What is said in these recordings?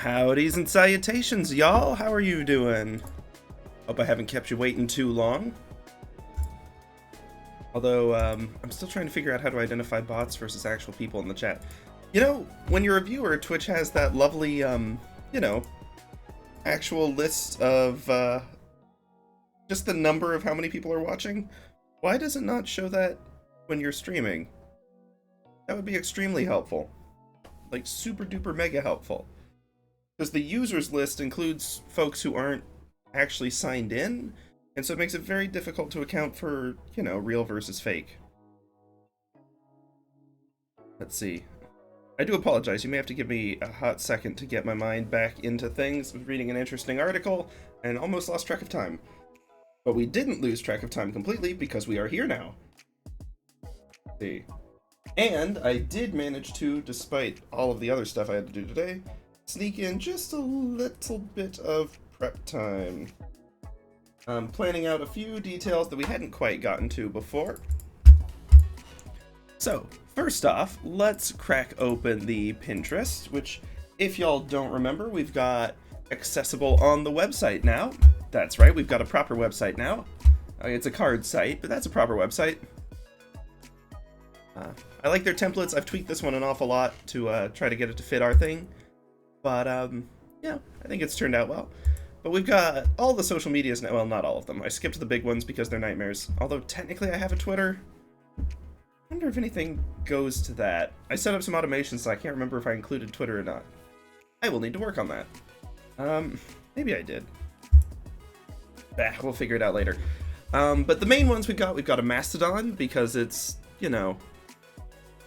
Howdys and salutations, y'all! How are you doing? Hope I haven't kept you waiting too long. Although, I'm still trying to figure out how to identify bots versus actual people in the chat. You know, when you're a viewer, Twitch has that lovely, you know, actual list of, just the number of how many people are watching. Why does it not show that when you're streaming? That would be extremely helpful. Like, super duper mega helpful. Because the users list includes folks who aren't actually signed in, and so it makes it very difficult to account for, you know, real versus fake. Let's see. I do apologize, you may have to give me a hot second to get my mind back into things. I was reading an interesting article, and almost lost track of time. But we didn't lose track of time completely, because we are here now. Let's see. And I did manage to, despite all of the other stuff I had to do today, sneak in just a little bit of prep time. I'm planning out a few details that we hadn't quite gotten to before. So, first off, let's crack open the Pinterest, which, if y'all don't remember, we've got accessible on the website now. That's right, we've got a proper website now. It's a card site, but that's a proper website. I like their templates. I've tweaked this one an awful lot to try to get it to fit our thing. But, yeah, I think it's turned out well. But we've got all the social medias now. Well, not all of them. I skipped the big ones because they're nightmares. Although, technically, I have a Twitter. I wonder if anything goes to that. I set up some automations, so I can't remember if I included Twitter or not. I will need to work on that. Maybe I did. Bah, we'll figure it out later. But the main ones we've got a Mastodon, because it's, you know,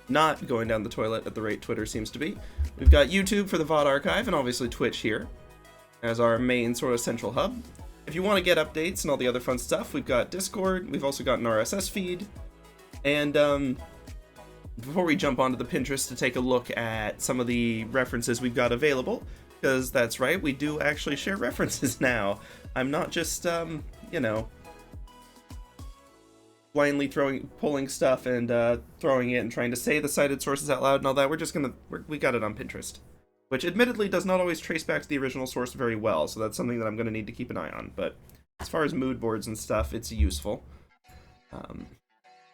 not going down the toilet at the rate Twitter seems to be. We've got YouTube for the VOD archive, and obviously Twitch here as our main sort of central hub. If you want to get updates and all the other fun stuff, we've got Discord, we've also got an RSS feed, and before we jump onto the Pinterest to take a look at some of the references we've got available, because that's right, we do actually share references now. I'm not just, you know, blindly pulling stuff and throwing it and trying to say the cited sources out loud and all that. We got it on Pinterest, which admittedly does not always trace back to the original source very well, so that's something that I'm going to need to keep an eye on. But as far as mood boards and stuff, it's useful.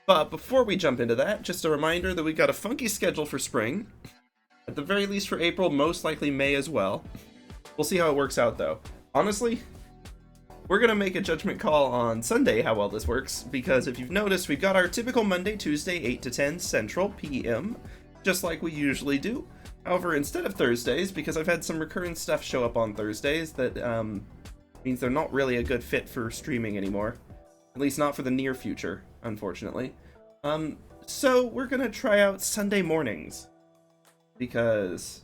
But before we jump into that, just a reminder that we've got a funky schedule for spring. At the very least for April, most likely May as well. We'll see how it works out, though. Honestly, we're going to make a judgment call on Sunday how well this works, because if you've noticed, we've got our typical Monday, Tuesday, 8 to 10 Central PM, just like we usually do. However, instead of Thursdays, because I've had some recurring stuff show up on Thursdays that means they're not really a good fit for streaming anymore. At least not for the near future, unfortunately. So we're going to try out Sunday mornings, because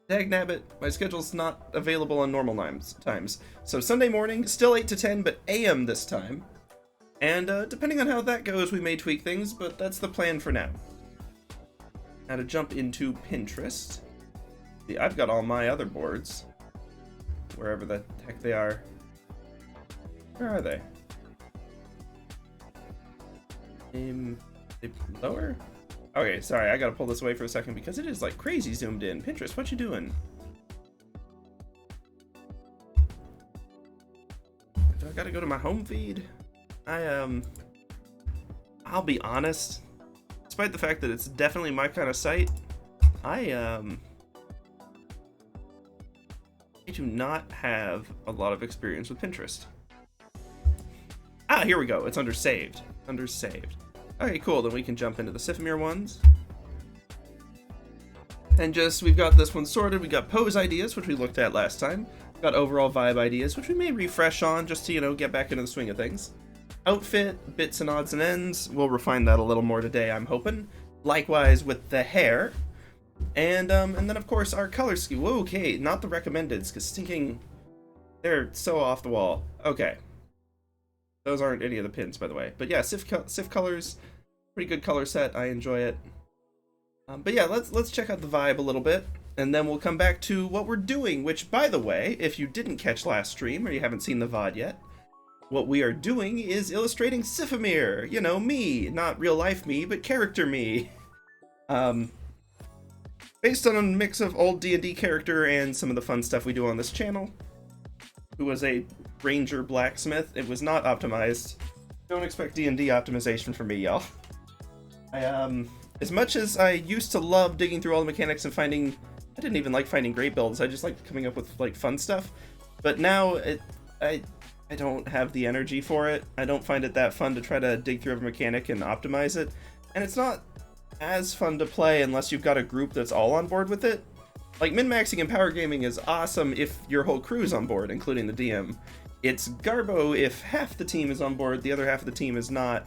dagnabbit, my schedule's not available on normal times. So Sunday morning, still 8 to 10, but AM this time. And depending on how that goes, we may tweak things, but that's the plan for now. Now to jump into Pinterest. See, I've got all my other boards. Wherever the heck they are. Where are they? They lower? Okay, sorry, I gotta pull this away for a second because it is like crazy zoomed in. Pinterest, what you doing? Do I gotta go to my home feed? I'll be honest, despite the fact that it's definitely my kind of site, I do not have a lot of experience with Pinterest. Ah, here we go, it's under saved. Under saved. Okay, cool, then we can jump into the SiphStreams ones. And we've got this one sorted. We got pose ideas, which we looked at last time. We've got overall vibe ideas, which we may refresh on just to, you know, get back into the swing of things. Outfit, bits and odds and ends. We'll refine that a little more today, I'm hoping. Likewise with the hair. And then, of course, our color scheme. Whoa, okay, not the recommendeds, because stinking... They're so off the wall. Okay. Those aren't any of the pins, by the way. But yeah, Sif colors, pretty good color set. I enjoy it. But yeah, let's check out the vibe a little bit, and then we'll come back to what we're doing. Which, by the way, if you didn't catch last stream or you haven't seen the VOD yet, what we are doing is illustrating SiphStreams. You know, me, not real life me, but character me. based on a mix of old D&D character and some of the fun stuff we do on this channel. Who was a ranger blacksmith. It was not optimized. Don't expect D&D optimization from me, y'all. As much as I used to love digging through all the mechanics and finding, I didn't even like finding great builds. I just liked coming up with like fun stuff. But now I don't have the energy for it. I don't find it that fun to try to dig through every mechanic and optimize it. And it's not as fun to play unless you've got a group that's all on board with it. Like, min-maxing and power gaming is awesome if your whole crew's on board, including the DM. It's garbo if half the team is on board, the other half of the team is not.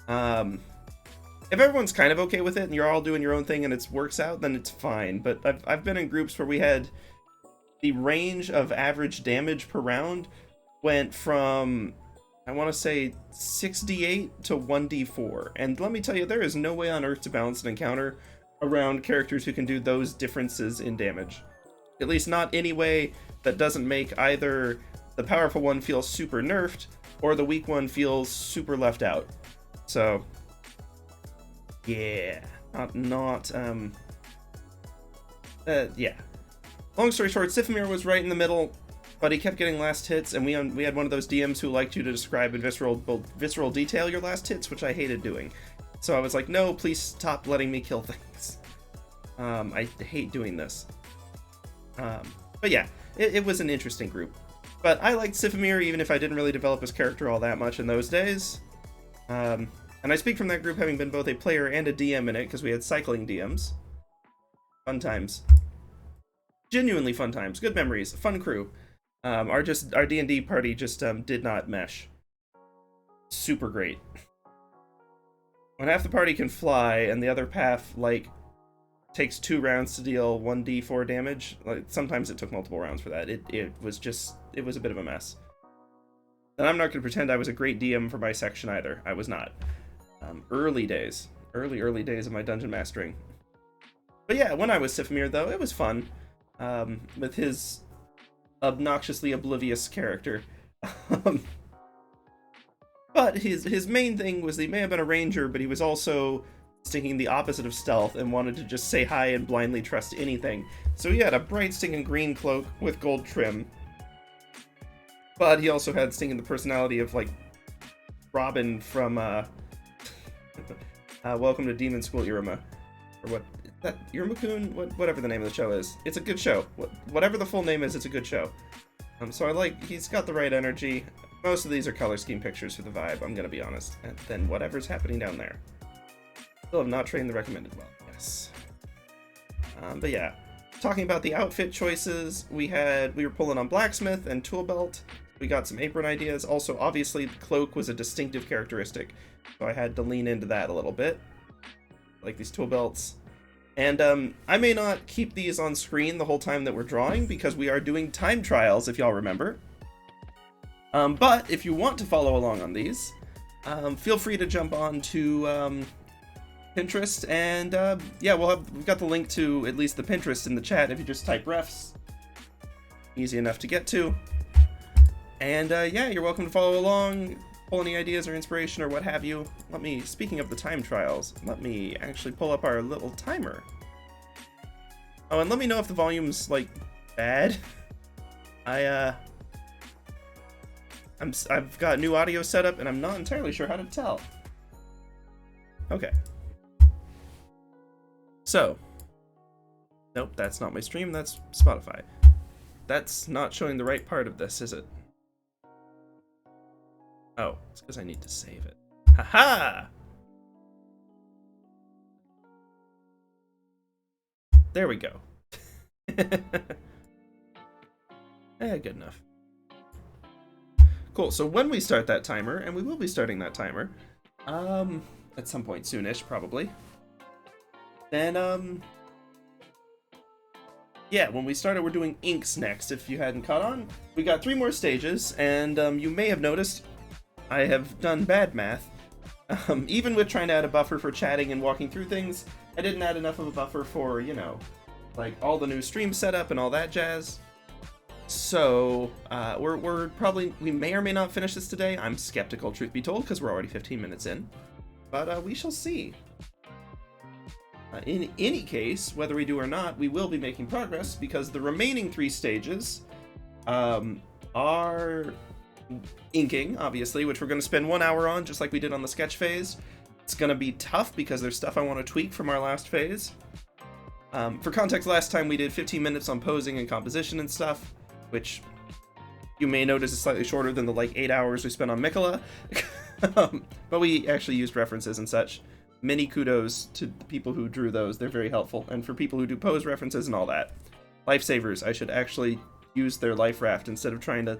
If everyone's kind of okay with it and you're all doing your own thing and it works out, then it's fine. But I've been in groups where we had the range of average damage per round went from, I want to say, 6d8 to 1d4. And let me tell you, there is no way on earth to balance an encounter around characters who can do those differences in damage. At least not any way that doesn't make either the powerful one feel super nerfed or the weak one feels super left out. So, yeah, yeah. Long story short, Sifamir was right in the middle, but he kept getting last hits, and we had one of those DMs who liked you to describe in visceral detail your last hits, which I hated doing. So I was like, no, please stop letting me kill things. I hate doing this. But yeah, it was an interesting group. But I liked Sifamir, even if I didn't really develop his character all that much in those days. And I speak from that group having been both a player and a DM in it, because we had cycling DMs. Fun times. Genuinely fun times. Good memories. Fun crew. Our D&D party just did not mesh. Super great. When half the party can fly and the other half, like, takes 2 rounds to deal 1d4 damage, like, sometimes it took multiple rounds for that. It was a bit of a mess. And I'm not going to pretend I was a great DM for my section either. I was not. Early days of my dungeon mastering. But yeah, when I was Sifamir, though, it was fun. With his obnoxiously oblivious character. But his main thing was that he may have been a ranger, but he was also stinking the opposite of stealth and wanted to just say hi and blindly trust anything. So he had a bright stinking green cloak with gold trim. But he also had stinking the personality of, like, Robin from, Welcome to Demon School Iruma. Or what? That Iruma-kun? Whatever the name of the show is. It's a good show. Whatever the full name is, it's a good show. So he's got the right energy. Most of these are color scheme pictures for the vibe, I'm gonna be honest. And then whatever's happening down there. Still have not trained the recommended well, yes. But yeah, talking about the outfit choices, we were pulling on blacksmith and tool belt. We got some apron ideas. Also, obviously, the cloak was a distinctive characteristic, so I had to lean into that a little bit. Like these tool belts. And I may not keep these on screen the whole time that we're drawing, because we are doing time trials, if y'all remember. But if you want to follow along on these, feel free to jump on to Pinterest, and yeah, we've got the link to at least the Pinterest in the chat if you just type refs. Easy enough to get to. And yeah, you're welcome to follow along, pull any ideas or inspiration or what have you. Speaking of the time trials, let me actually pull up our little timer. Oh, and let me know if the volume's, like, bad. I've got new audio set up, and I'm not entirely sure how to tell. Okay. So. Nope, that's not my stream, that's Spotify. That's not showing the right part of this, is it? Oh, it's because I need to save it. Haha! There we go. Good enough. Cool, so when we start that timer, and we will be starting that timer, at some point soonish, probably, then, yeah, when we started, we're doing inks next, if you hadn't caught on. We got 3 more stages, and you may have noticed I have done bad math. Even with trying to add a buffer for chatting and walking through things, I didn't add enough of a buffer for, you know, like all the new stream setup and all that jazz. So, we may or may not finish this today. I'm skeptical, truth be told, because we're already 15 minutes in. But we shall see. In any case, whether we do or not, we will be making progress because the remaining 3 stages are inking, obviously, which we're going to spend 1 hour on, just like we did on the sketch phase. It's going to be tough because there's stuff I want to tweak from our last phase. For context, last time we did 15 minutes on posing and composition and stuff, which you may notice is slightly shorter than the like 8 hours we spent on Mikola. But we actually used references and such. Many kudos to the people who drew those. They're very helpful. And for people who do pose references and all that. Lifesavers. I should actually use their life raft instead of trying to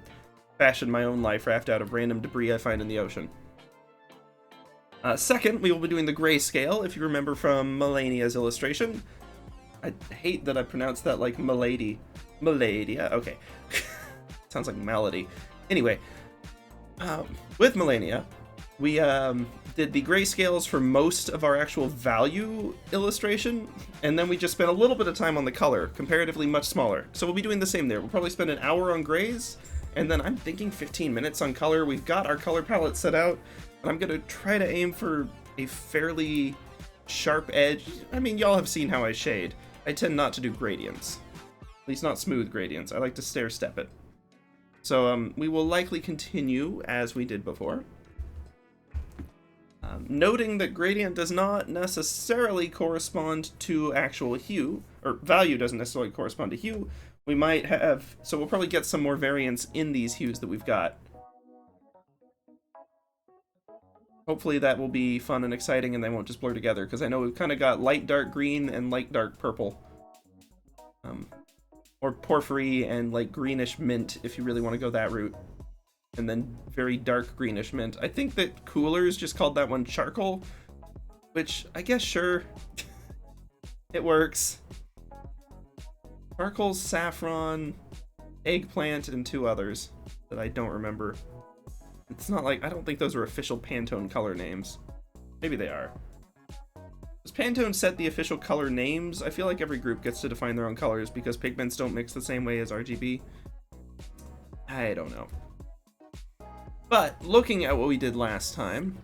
fashion my own life raft out of random debris I find in the ocean. Second, we will be doing the grayscale, if you remember from Melania's illustration. I hate that I pronounced that like Milady. Maladia, okay. Sounds like melody. Anyway, with Melania, we did the grayscales for most of our actual value illustration, and then we just spent a little bit of time on the color, comparatively much smaller. So we'll be doing the same there. We'll probably spend an hour on grays, and then I'm thinking 15 minutes on color. We've got our color palette set out, and I'm going to try to aim for a fairly sharp edge. I mean, y'all have seen how I shade. I tend not to do gradients. At least not smooth gradients. I like to stair step it. So we will likely continue as we did before. Noting that gradient does not necessarily correspond to actual hue, or value doesn't necessarily correspond to hue, we might have, so we'll probably get some more variance in these hues that we've got. Hopefully that will be fun and exciting and they won't just blur together, because I know we've kind of got light dark green and light dark purple. Or porphyry and like greenish mint, if you really want to go that route. And then very dark greenish mint. I think that Coolers just called that one charcoal, which I guess sure, it works. Charcoal, saffron, eggplant, and 2 others that I don't remember. It's not like, I don't think those are official Pantone color names. Maybe they are. Does Pantone set the official color names? I feel like every group gets to define their own colors because pigments don't mix the same way as RGB. I don't know. But looking at what we did last time,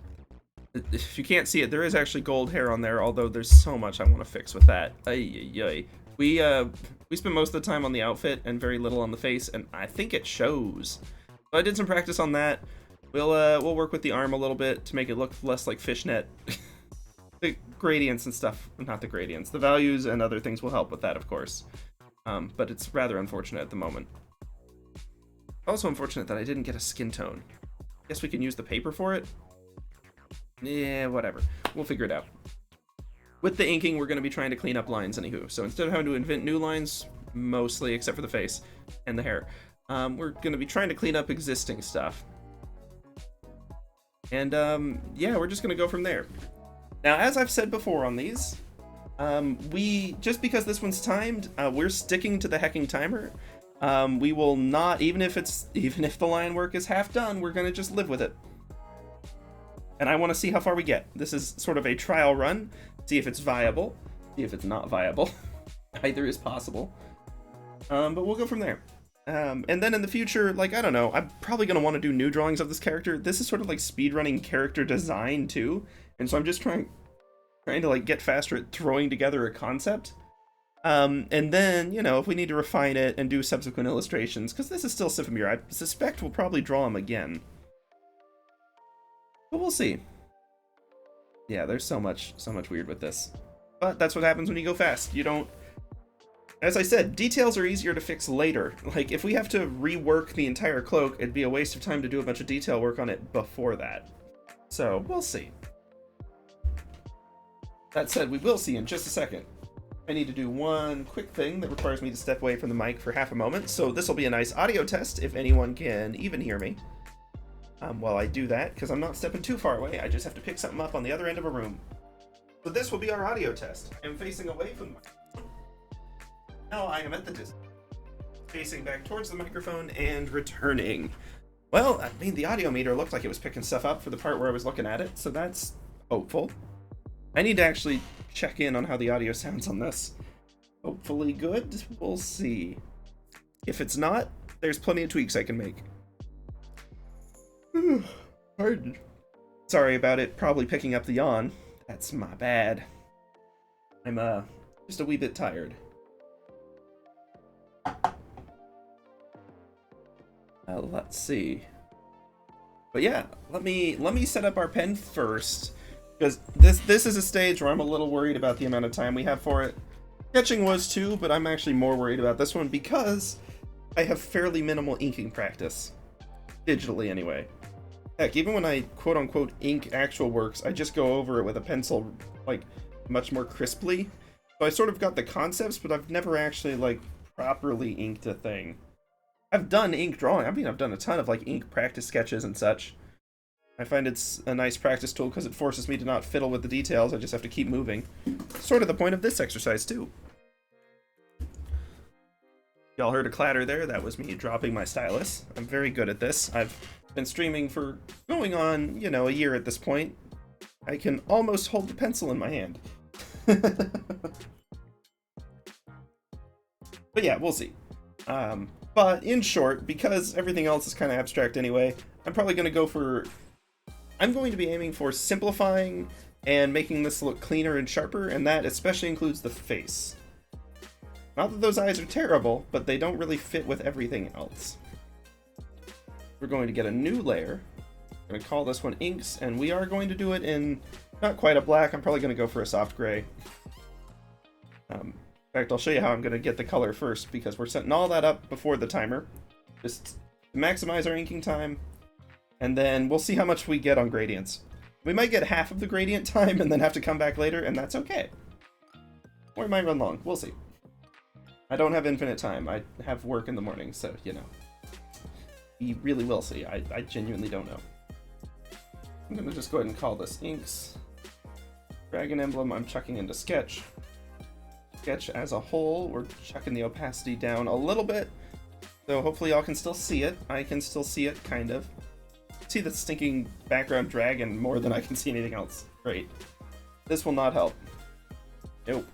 if you can't see it, there is actually gold hair on there, although there's so much I want to fix with that. We spent most of the time on the outfit and very little on the face, and I think it shows. So I did some practice on that. We'll work with the arm a little bit to make it look less like fishnet. The gradients and stuff, not the gradients, the values and other things will help with that, of course. But it's rather unfortunate at the moment. Also unfortunate that I didn't get a skin tone. Guess we can use the paper for it? Yeah, whatever. We'll figure it out. With the inking, we're going to be trying to clean up lines anywho. So instead of having to invent new lines, mostly, except for the face and the hair, we're going to be trying to clean up existing stuff. And yeah, we're just going to go from there. Now, as I've said before on these, just because this one's timed, we're sticking to the hecking timer. We will not, even if the line work is half done, we're gonna just live with it. And I want to see how far we get. This is sort of a trial run, see if it's viable, see if it's not viable. Either is possible. But we'll go from there. And then in the future, like, I don't know, I'm probably gonna want to do new drawings of this character. This is sort of like speedrunning character design too, and so I'm just trying to like get faster at throwing together a concept. And then, you know, if we need to refine it and do subsequent illustrations, because this is still Sifamir, I suspect we'll probably draw him again. But we'll see. Yeah, there's so much weird with this. But that's what happens when you go fast. You don't... As I said, details are easier to fix later. Like, if we have to rework the entire cloak, it'd be a waste of time to do a bunch of detail work on it before that. So, we'll see. That said, we will see in just a second. I need to do one quick thing that requires me to step away from the mic for half a moment, so this will be a nice audio test if anyone can even hear me. While I do that, because I'm not stepping too far away, I just have to pick something up on the other end of a room. So this will be our audio test. I'm facing away from the microphone. Now I am at the distance. Facing back towards the microphone and returning. Well, I mean, the audio meter looked like it was picking stuff up for the part where I was looking at it, so that's hopeful. I need to actually check in on how the audio sounds on this. Hopefully good. We'll see. If it's not, there's plenty of tweaks I can make. Pardon. Sorry about it probably picking up the yawn. That's my bad. I'm just a wee bit tired. Let's see. But yeah, let me set up our pen first, because this is a stage where I'm a little worried about the amount of time we have for it. Sketching was too, but I'm actually more worried about this one because I have fairly minimal inking practice. Digitally, anyway. Heck, even when I quote-unquote ink actual works, I just go over it with a pencil, like, much more crisply. So I sort of got the concepts, but I've never actually, like, properly inked a thing. I've done ink drawing. I mean, I've done a ton of, like, ink practice sketches and such. I find it's a nice practice tool because it forces me to not fiddle with the details. I just have to keep moving. Sort of the point of this exercise, too. Y'all heard a clatter there. That was me dropping my stylus. I'm very good at this. I've been streaming for going on, you know, a year at this point. I can almost hold the pencil in my hand. But yeah, we'll see. But in short, because everything else is kind of abstract anyway, I'm probably going to go for... I'm going to be aiming for simplifying and making this look cleaner and sharper, and that especially includes the face. Not that those eyes are terrible, but they don't really fit with everything else. We're going to get a new layer. I'm going to call this one Inks, and we are going to do it in not quite a black. I'm probably going to go for a soft gray. In fact, I'll show you how I'm going to get the color first, because we're setting all that up before the timer, just to maximize our inking time, and then we'll see how much we get on gradients. We might get half of the gradient time and then have to come back later, and that's okay. Or it might run long. We'll see. I don't have infinite time. I have work in the morning, so, you know. We really will see. I genuinely don't know. I'm going to just go ahead and call this Inks. Dragon emblem I'm chucking into Sketch. Sketch as a whole, we're chucking the opacity down a little bit, so hopefully y'all can still see it. I can still see it, kind of. See the stinking background dragon more than I can see anything else. Great. This will not help. Nope.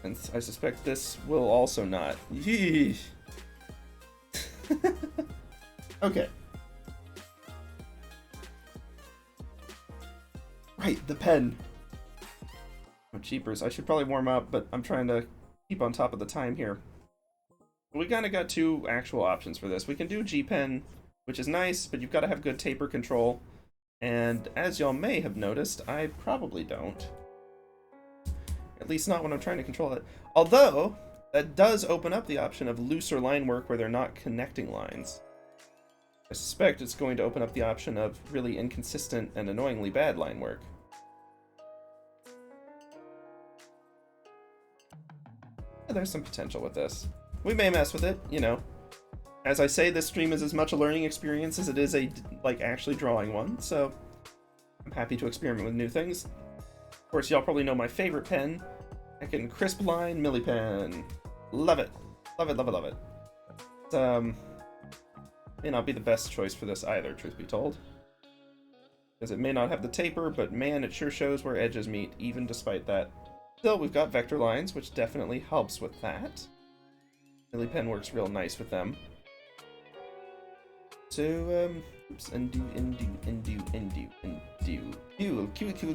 And I suspect this will also not. Yeesh. Okay. Right, the pen. Oh, jeepers. I should probably warm up, but I'm trying to keep on top of the time here. We kind of got two actual options for this. We can do G-Pen, which is nice, but you've got to have good taper control. And as y'all may have noticed, I probably don't. At least not when I'm trying to control it. Although, that does open up the option of looser line work where they're not connecting lines. I suspect it's going to open up the option of really inconsistent and annoyingly bad line work. Yeah, there's some potential with this. We may mess with it, you know. As I say, this stream is as much a learning experience as it is a, like, actually drawing one, so I'm happy to experiment with new things. Of course, y'all probably know my favorite pen. Heckin' crisp line Milli Pen. Love it. Love it, love it, love it. It may not be the best choice for this either, truth be told. Because it may not have the taper, but man, it sure shows where edges meet, even despite that. Still, we've got vector lines, which definitely helps with that. Milli Pen works real nice with them. So, oops, undo,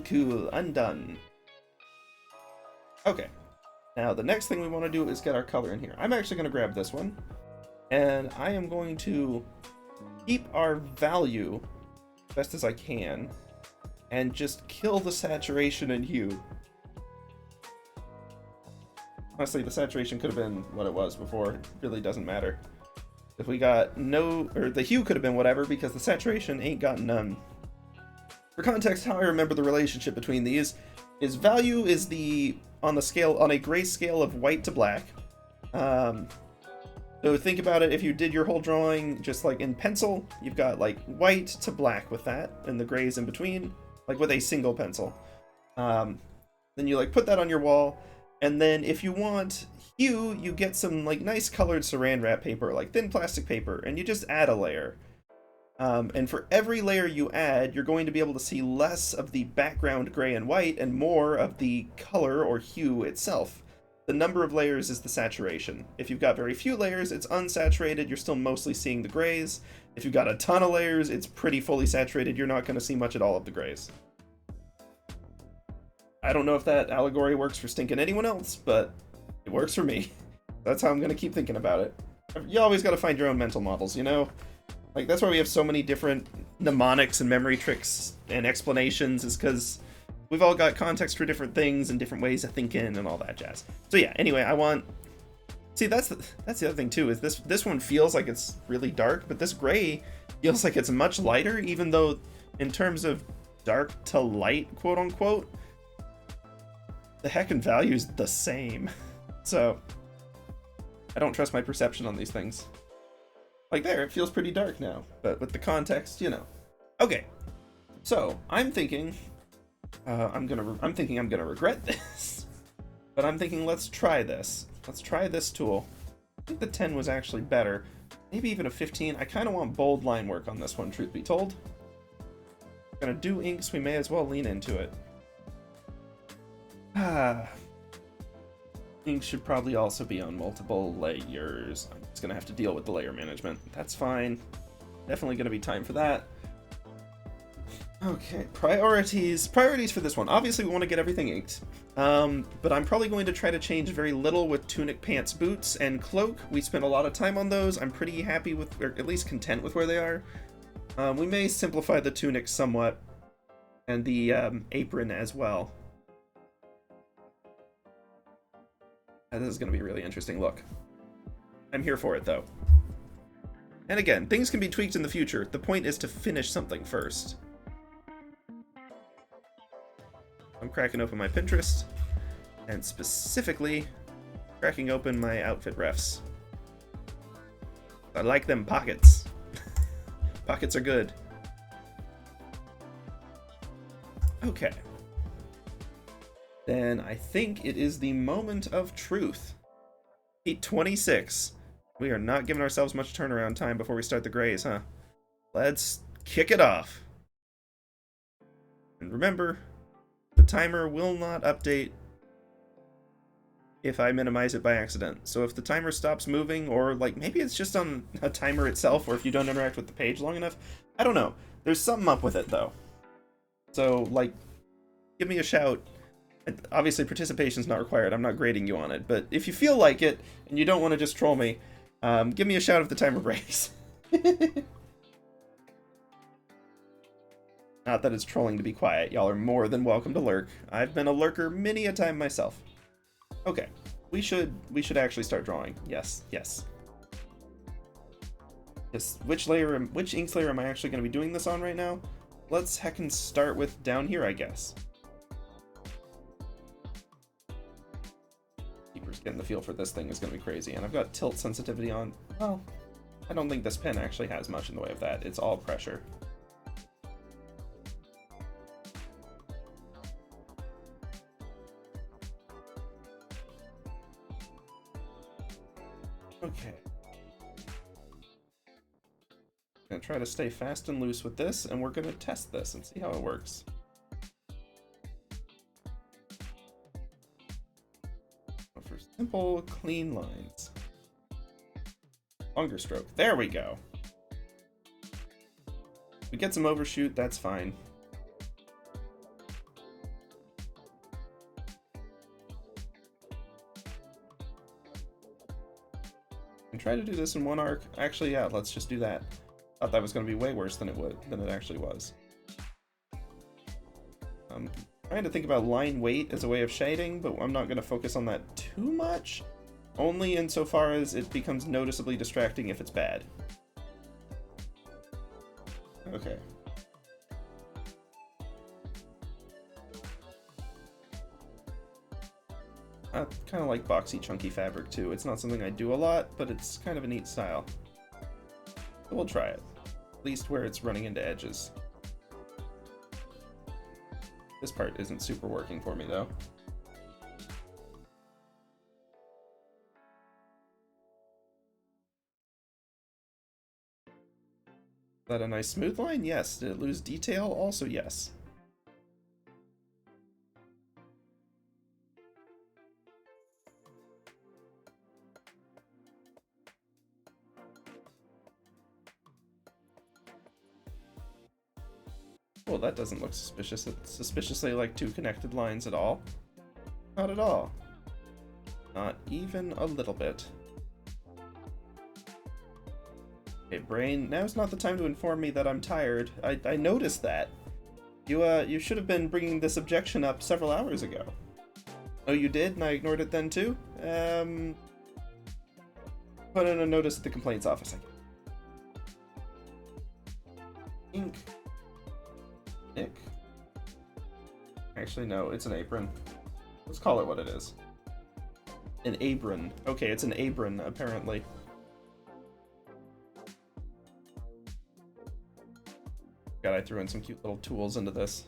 cool, undone. Okay, now the next thing we want to do is get our color in here. I'm actually going to grab this one, and I am going to keep our value best as I can, and just kill the saturation and hue. Honestly, the saturation could have been what it was before. It really doesn't matter. If we got no, or the hue could have been whatever, because the saturation ain't got none. For context, how I remember the relationship between these is value is the, on the scale, on a grayscale of white to black. So think about it, if you did your whole drawing just like in pencil, you've got like white to black with that, and the grays in between, like with a single pencil. Then you like put that on your wall, and then if you want hue, you get some like nice colored saran wrap paper, like thin plastic paper, and you just add a layer. And for every layer you add, you're going to be able to see less of the background gray and white and more of the color or hue itself. The number of layers is the saturation. If you've got very few layers, it's unsaturated, you're still mostly seeing the grays. If you've got a ton of layers, it's pretty fully saturated, you're not going to see much at all of the grays. I don't know if that allegory works for stinking anyone else, but it works for me. That's how I'm gonna keep thinking about it. You always gotta find your own mental models, you know? Like, that's why we have so many different mnemonics and memory tricks and explanations, is because we've all got context for different things and different ways of thinking and all that jazz. So yeah, anyway, I want... See, that's the other thing too, is this one feels like it's really dark, but this gray feels like it's much lighter, even though in terms of dark to light, quote unquote, the heckin' value's the same. So I don't trust my perception on these things. Like there, it feels pretty dark now, but with the context, you know. Okay, so I'm thinking I'm gonna regret this, but I'm thinking let's try this. Let's try this tool. I think the 10 was actually better. Maybe even a 15. I kind of want bold line work on this one, truth be told. Gonna do inks, we may as well lean into it. Inks should probably also be on multiple layers. I'm just gonna have to deal with the layer management. That's fine. Definitely gonna be time for that. Okay, priorities for this one. Obviously we want to get everything inked, but I'm probably going to try to change very little with tunic, pants, boots, and cloak. We spent a lot of time on those. I'm pretty happy with, or at least content with where they are. We may simplify the tunic somewhat, and the apron as well. This is going to be a really interesting look. I'm here for it, though. And again, things can be tweaked in the future. The point is to finish something first. I'm cracking open my Pinterest, and specifically cracking open my outfit refs. I like them pockets. Pockets are good. Okay. Then I think it is the moment of truth. 8:26. We are not giving ourselves much turnaround time before we start the grays, huh? Let's kick it off. And remember, the timer will not update if I minimize it by accident. So if the timer stops moving, or like maybe it's just on a timer itself, or if you don't interact with the page long enough, I don't know. There's something up with it though. So like, give me a shout. Obviously participation's not required, I'm not grading you on it, but if you feel like it and you don't want to just troll me, give me a shout if the timer breaks. Not that it's trolling to be quiet, y'all are more than welcome to lurk. I've been a lurker many a time myself. Okay, we should actually start drawing. Yes. Which inks layer am I actually going to be doing this on right now? Let's heckin' start with down here, I guess. Keeper's getting the feel for this thing is going to be crazy, and I've got tilt sensitivity on. Well, I don't think this pen actually has much in the way of that. It's all pressure. Okay. Gonna try to stay fast and loose with this, and we're gonna test this and see how it works. For simple, clean lines. Longer stroke. There we go. We get some overshoot, that's fine. And try to do this in one arc. Actually, yeah, let's just do that. Thought that was going to be way worse than it actually was. I'm trying to think about line weight as a way of shading, but I'm not going to focus on that too much. Only insofar as it becomes noticeably distracting if it's bad. Okay. I kind of like boxy, chunky fabric too. It's not something I do a lot, but it's kind of a neat style. So we'll try it. At least where it's running into edges. This part isn't super working for me though. Is that a nice smooth line? Yes. Did it lose detail? Also yes. Well, that doesn't look suspicious. It's suspiciously like two connected lines at all. Not at all. Not even a little bit. Okay, brain, now's not the time to inform me that I'm tired. I noticed that. You should have been bringing this objection up several hours ago. Oh, you did? And I ignored it then too? Put in a notice at the complaints office. Ink. Nick. Actually, no, it's an apron. Let's call it what it is. An apron. Okay, it's an apron, apparently. God, I threw in some cute little tools into this.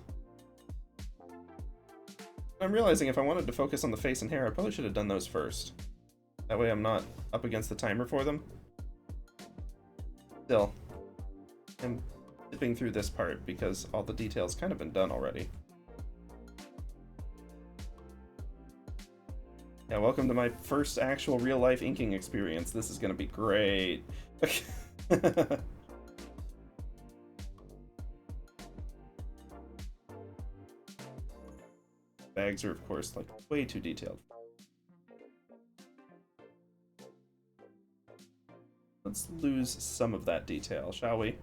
I'm realizing if I wanted to focus on the face and hair, I probably should have done those first. That way I'm not up against the timer for them. Still, I'm zipping through this part because all the details kind of been done already. Yeah, welcome to my first actual real-life inking experience. This is gonna be great. Bags are, of course, like way too detailed. Let's lose some of that detail, shall we?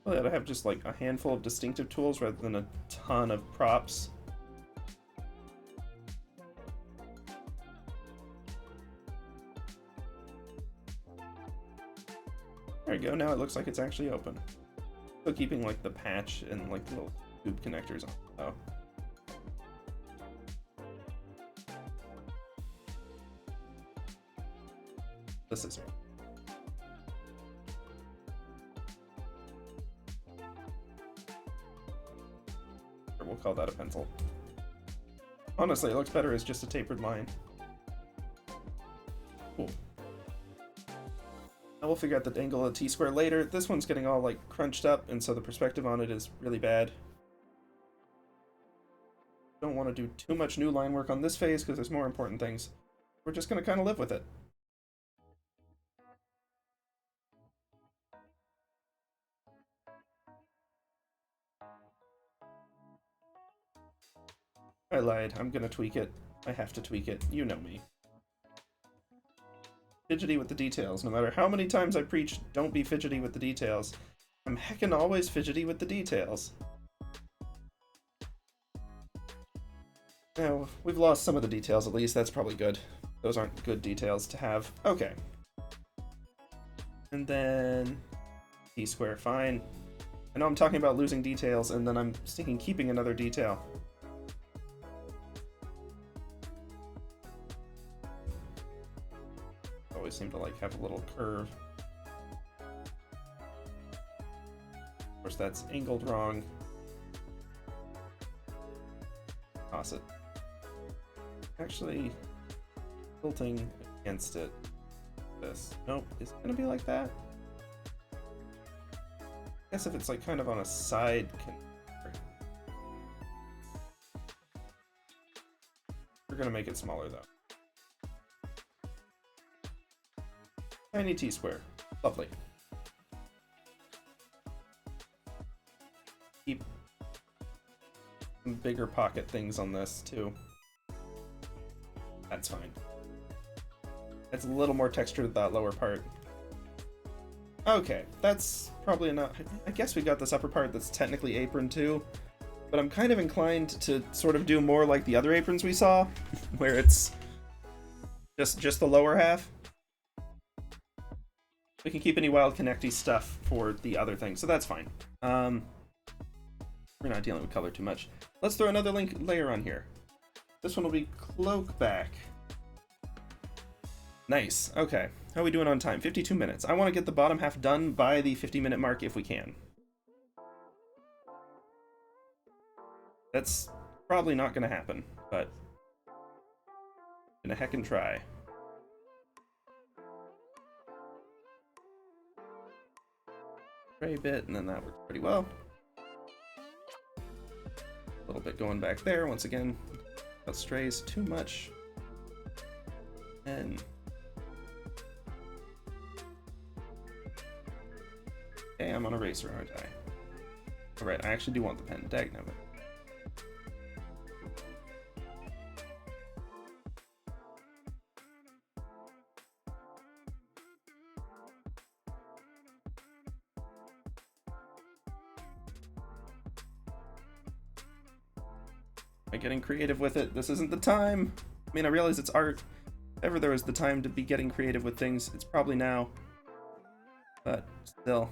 Well, yeah, I have just like a handful of distinctive tools rather than a ton of props. There we go, now it looks like it's actually open. Still keeping like the patch and like little tube connectors on. Oh. This is we'll call that a pencil. Honestly, it looks better as just a tapered line. Cool. I will figure out the angle of T-square later. This one's getting all like crunched up, and so the perspective on it is really bad. Don't want to do too much new line work on this phase because there's more important things. We're just going to kind of live with it. I lied. I'm going to tweak it. I have to tweak it. You know me. Fidgety with the details. No matter how many times I preach, don't be fidgety with the details. I'm heckin' always fidgety with the details. Now, we've lost some of the details at least. That's probably good. Those aren't good details to have. Okay. And then T-square, fine. I know I'm talking about losing details, and then I'm stinking keeping another detail. Always seem to like have a little curve. Of course, that's angled wrong. Toss it. Actually, tilting against it. This. Nope, is it gonna be like that? I guess if it's like kind of on a side. We're gonna make it smaller though. Tiny T-square. Lovely. Keep some bigger pocket things on this too. That's fine. It's a little more texture to that lower part. Okay, that's probably enough. I guess we got this upper part that's technically apron too, but I'm kind of inclined to sort of do more like the other aprons we saw, where it's just the lower half. We can keep any wild connecty stuff for the other thing, so that's fine. We're not dealing with color too much. Let's throw another layer on here. This one will be cloak back. Nice. Okay. How are we doing on time? 52 minutes. I want to get the bottom half done by the 50-minute mark if we can. That's probably not going to happen, but gonna heckin' try. Gray bit, and then that works pretty well. A little bit going back there. Once again, that strays too much. And Okay, I'm on eraser, aren't I? Alright, I actually do want the pen. Dagnabbit. Am I getting creative with it? This isn't the time! I mean, I realize it's art. If ever there was the time to be getting creative with things, it's probably now. But, still.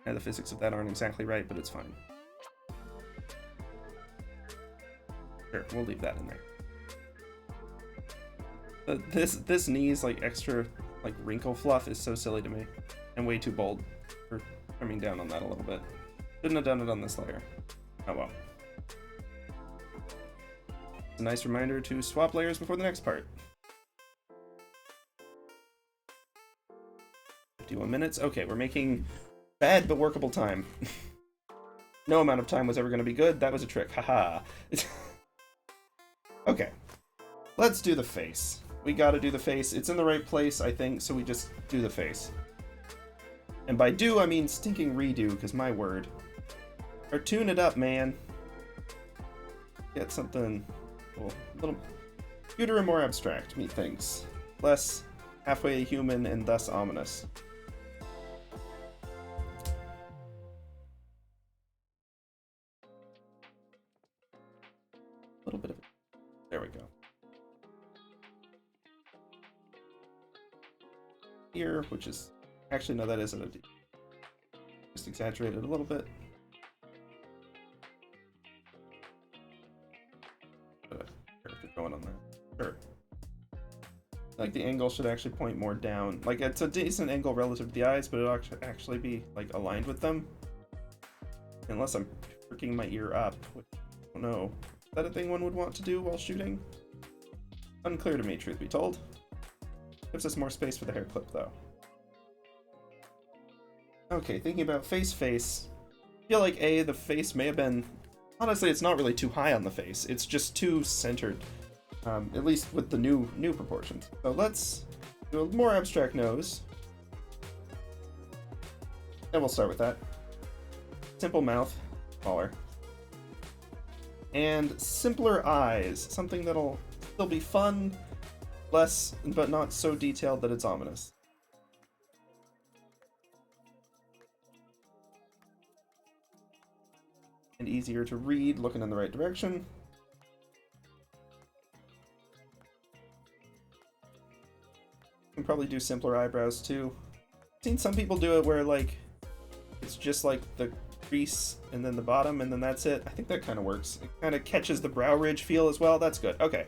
Yeah, the physics of that aren't exactly right, but it's fine. Sure, we'll leave that in there. This knee's like extra like wrinkle fluff is so silly to me, and way too bold for trimming down on that a little bit. Shouldn't have done it on this layer. Oh well. It's a nice reminder to swap layers before the next part. 51 minutes. Okay, we're making bad but workable time. No amount of time was ever going to be good. That was a trick. Haha. Okay. Let's do the face. We gotta do the face. It's in the right place, I think, so we just do the face. And by do, I mean stinking redo, because my word. Or tune it up, man. Get something well, a little cuter and more abstract, methinks. Less halfway human and thus ominous. A little bit of it. There we go. Here, which is actually no, that isn't a D. Just exaggerated a little bit. Character going on there. Sure. Like the angle should actually point more down. Like it's a decent angle relative to the eyes, but it'll actually be like aligned with them. Unless I'm freaking my ear up, which I don't know. Is that a thing one would want to do while shooting? Unclear to me, truth be told. Gives us more space for the hair clip, though. Okay, thinking about face. I feel like the face may have been... Honestly, it's not really too high on the face. It's just too centered. At least with the new proportions. So let's do a more abstract nose. And we'll start with that. Simple mouth. Smaller. And simpler eyes. Something that'll still be fun. Less, but not so detailed that it's ominous. And easier to read, looking in the right direction. You can probably do simpler eyebrows too. I've seen some people do it where like it's just like the crease and then the bottom and then that's it. I think that kind of works. It kind of catches the brow ridge feel as well. That's good. Okay.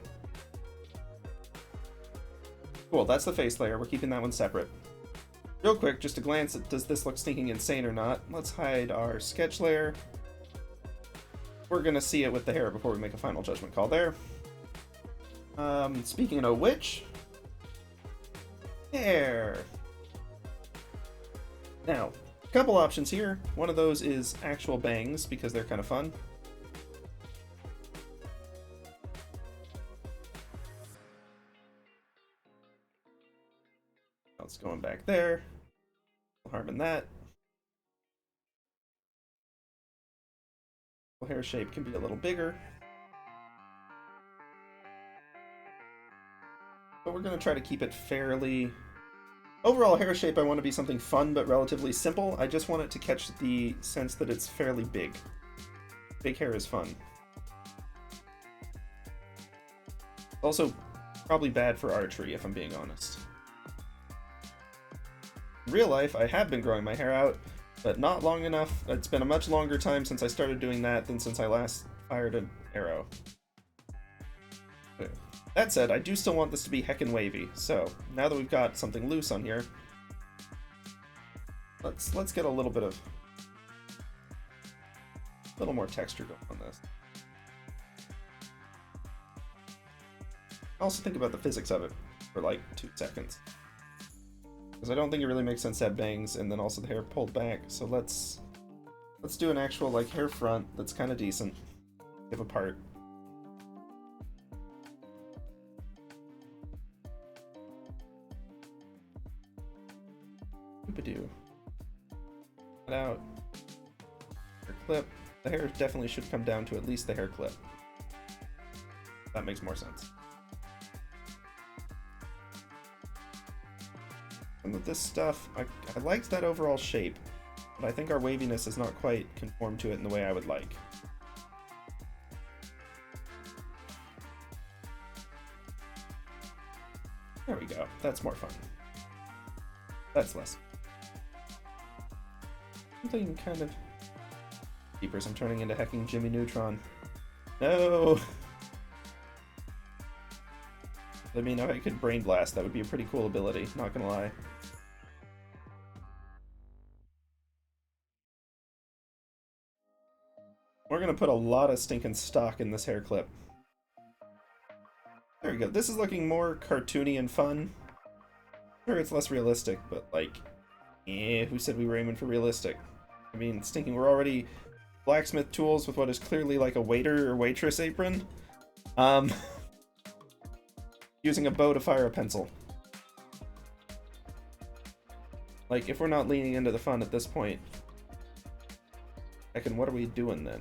Cool, that's the face layer. We're keeping that one separate. Real quick, just a glance at does this look stinking insane or not. Let's hide our sketch layer. We're gonna see it with the hair before we make a final judgment call there. Speaking of which, hair. Now, a couple options here. One of those is actual bangs because they're kind of fun. It's going back there. No harm in that. The hair shape can be a little bigger. But we're going to try to keep it fairly... Overall hair shape I want to be something fun but relatively simple. I just want it to catch the sense that it's fairly big. Big hair is fun. Also, probably bad for archery if I'm being honest. In real life, I have been growing my hair out, but not long enough. It's been a much longer time since I started doing that than since I last fired an arrow. Okay. That said, I do still want this to be heckin' wavy, so now that we've got something loose on here, let's get a little bit of... a little more texture going on this. Also think about the physics of it for like 2 seconds. Because I don't think it really makes sense to have bangs and then also the hair pulled back. So let's do an actual like hair front that's kind of decent. Give a part. Boop-a-doo. Cut out. Hair clip. The hair definitely should come down to at least the hair clip. That makes more sense. And with this stuff, I liked that overall shape, but I think our waviness is not quite conformed to it in the way I would like. There we go. That's more fun. That's less. Something kind of... Keepers, I'm turning into hecking Jimmy Neutron. No! Let me know I could Brain Blast. That would be a pretty cool ability, not gonna lie. We're gonna put a lot of stinking stock in this hair clip. There we go. This is looking more cartoony and fun. Sure, it's less realistic, but like, who said we were aiming for realistic? I mean, stinking, we're already blacksmith tools with what is clearly like a waiter or waitress apron. Using a bow to fire a pencil. Like, if we're not leaning into the fun at this point, heckin', what are we doing then?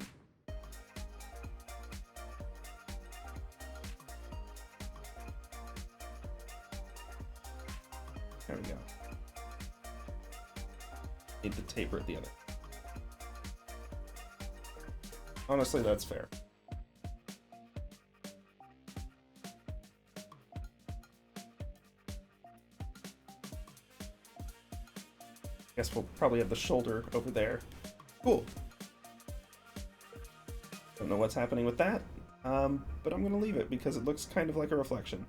There we go. Need to taper it the other. Honestly, that's fair. Guess we'll probably have the shoulder over there. Cool. Don't know what's happening with that, but I'm gonna leave it because it looks kind of like a reflection.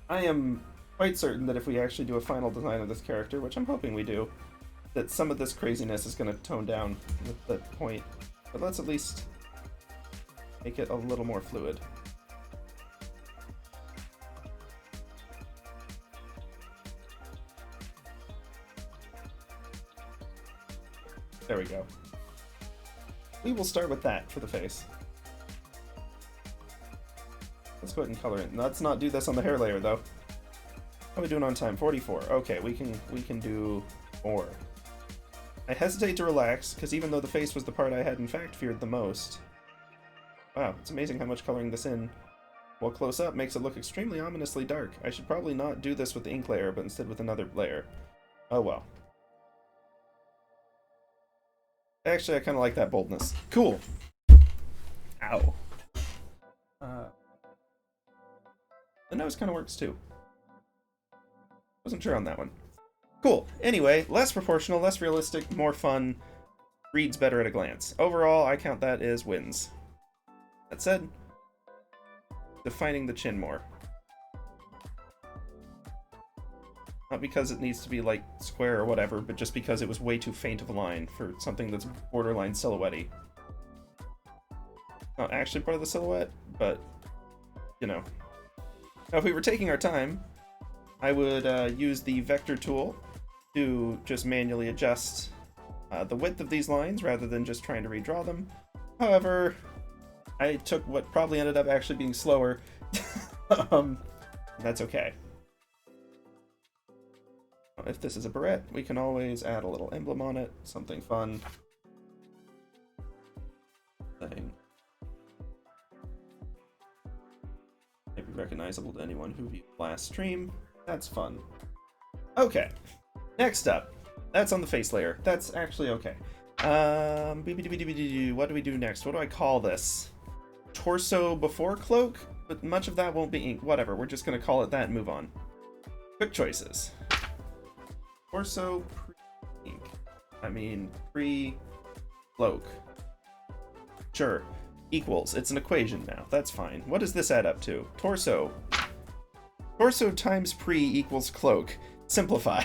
I am quite certain that if we actually do a final design of this character, which I'm hoping we do, that some of this craziness is going to tone down with the point. But let's at least make it a little more fluid. There we go. We will start with that for the face. Let's go ahead and color it. Let's not do this on the hair layer though. How are we doing on time? 44. Okay, we can do more. I hesitate to relax, because even though the face was the part I had in fact feared the most. Wow, it's amazing how much coloring this in while close up makes it look extremely ominously dark. I should probably not do this with the ink layer, but instead with another layer. Oh well. Actually, I kind of like that boldness. Cool. Ow. The nose kind of works too. Wasn't sure on that one. Cool. Anyway, less proportional, less realistic, more fun, reads better at a glance. Overall, I count that as wins. That said, defining the chin more. Not because it needs to be like square or whatever, but just because it was way too faint of a line for something that's borderline silhouette-y. Not actually part of the silhouette, but, you know. Now, if we were taking our time, I would use the vector tool to just manually adjust the width of these lines rather than just trying to redraw them. However, I took what probably ended up actually being slower. That's okay. If this is a barrette, we can always add a little emblem on it, something fun. Thing. Maybe recognizable to anyone who viewed last stream. That's fun. Okay, next up. That's on the face layer. That's actually okay. What do we do next? What do I call this? Torso before cloak? But much of that won't be ink. Whatever, we're just gonna call it that and move on. Quick choices. Torso pre-ink. I mean, pre-cloak. Sure. Equals. It's an equation now. That's fine. What does this add up to? Torso. Torso times pre equals cloak. Simplify.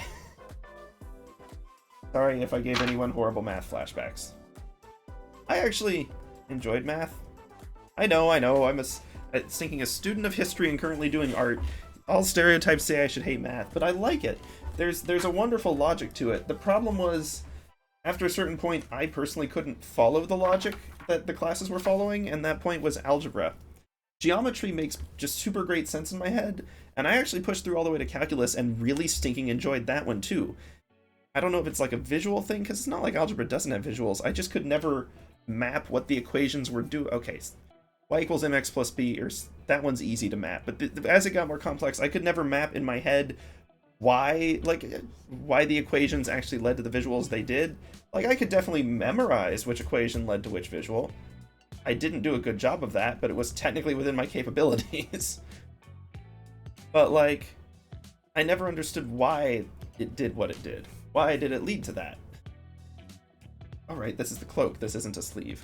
Sorry if I gave anyone horrible math flashbacks. I actually enjoyed math. I know, I'm thinking a student of history and currently doing art. All stereotypes say I should hate math, but I like it. There's a wonderful logic to it. The problem was, after a certain point, I personally couldn't follow the logic that the classes were following, and that point was algebra. Geometry makes just super great sense in my head, And I actually pushed through all the way to calculus and really stinking enjoyed that one too. I don't know if it's like a visual thing, because it's not like algebra doesn't have visuals. I just could never map what the equations were doing. Okay, y equals mx plus b, or that one's easy to map. But as it got more complex, I could never map in my head why the equations actually led to the visuals they did. Like, I could definitely memorize which equation led to which visual. I didn't do a good job of that, but it was technically within my capabilities. But, like, I never understood why it did what it did. Why did it lead to that? Alright, this is the cloak. This isn't a sleeve.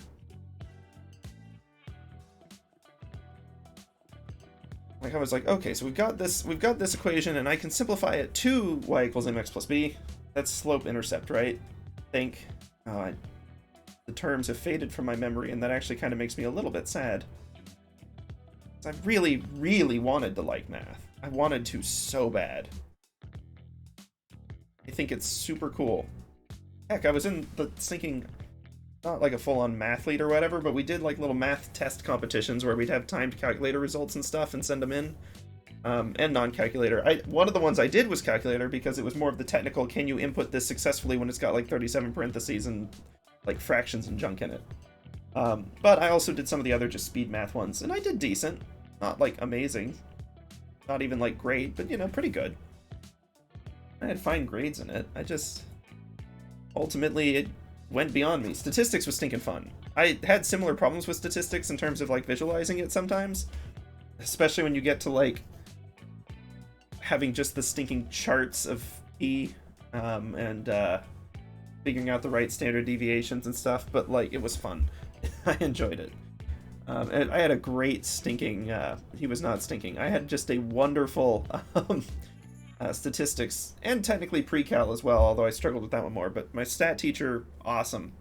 Like, I was like, okay, so we've got this equation, and I can simplify it to y equals mx plus b. That's slope-intercept, right? I think. The terms have faded from my memory, and that actually kind of makes me a little bit sad. I really, really wanted to like math. I wanted to so bad. I think it's super cool. Heck, I was in the thinking, not like a full-on math lead or whatever, but we did like little math test competitions where we'd have timed calculator results and stuff and send them in. And non-calculator. One of the ones I did was calculator because it was more of the technical, can you input this successfully when it's got like 37 parentheses and like fractions and junk in it. But I also did some of the other just speed math ones, and I did decent. Not like amazing. Not even like great, but you know, pretty good. I had fine grades in it. I just... Ultimately, it went beyond me. Statistics was stinking fun. I had similar problems with statistics in terms of like visualizing it sometimes. Especially when you get to like having just the stinking charts of P and figuring out the right standard deviations and stuff, but like it was fun. I enjoyed it. And I had a great stinking, he was not stinking. I had just a wonderful statistics, and technically pre-cal as well, although I struggled with that one more, but my stat teacher, awesome.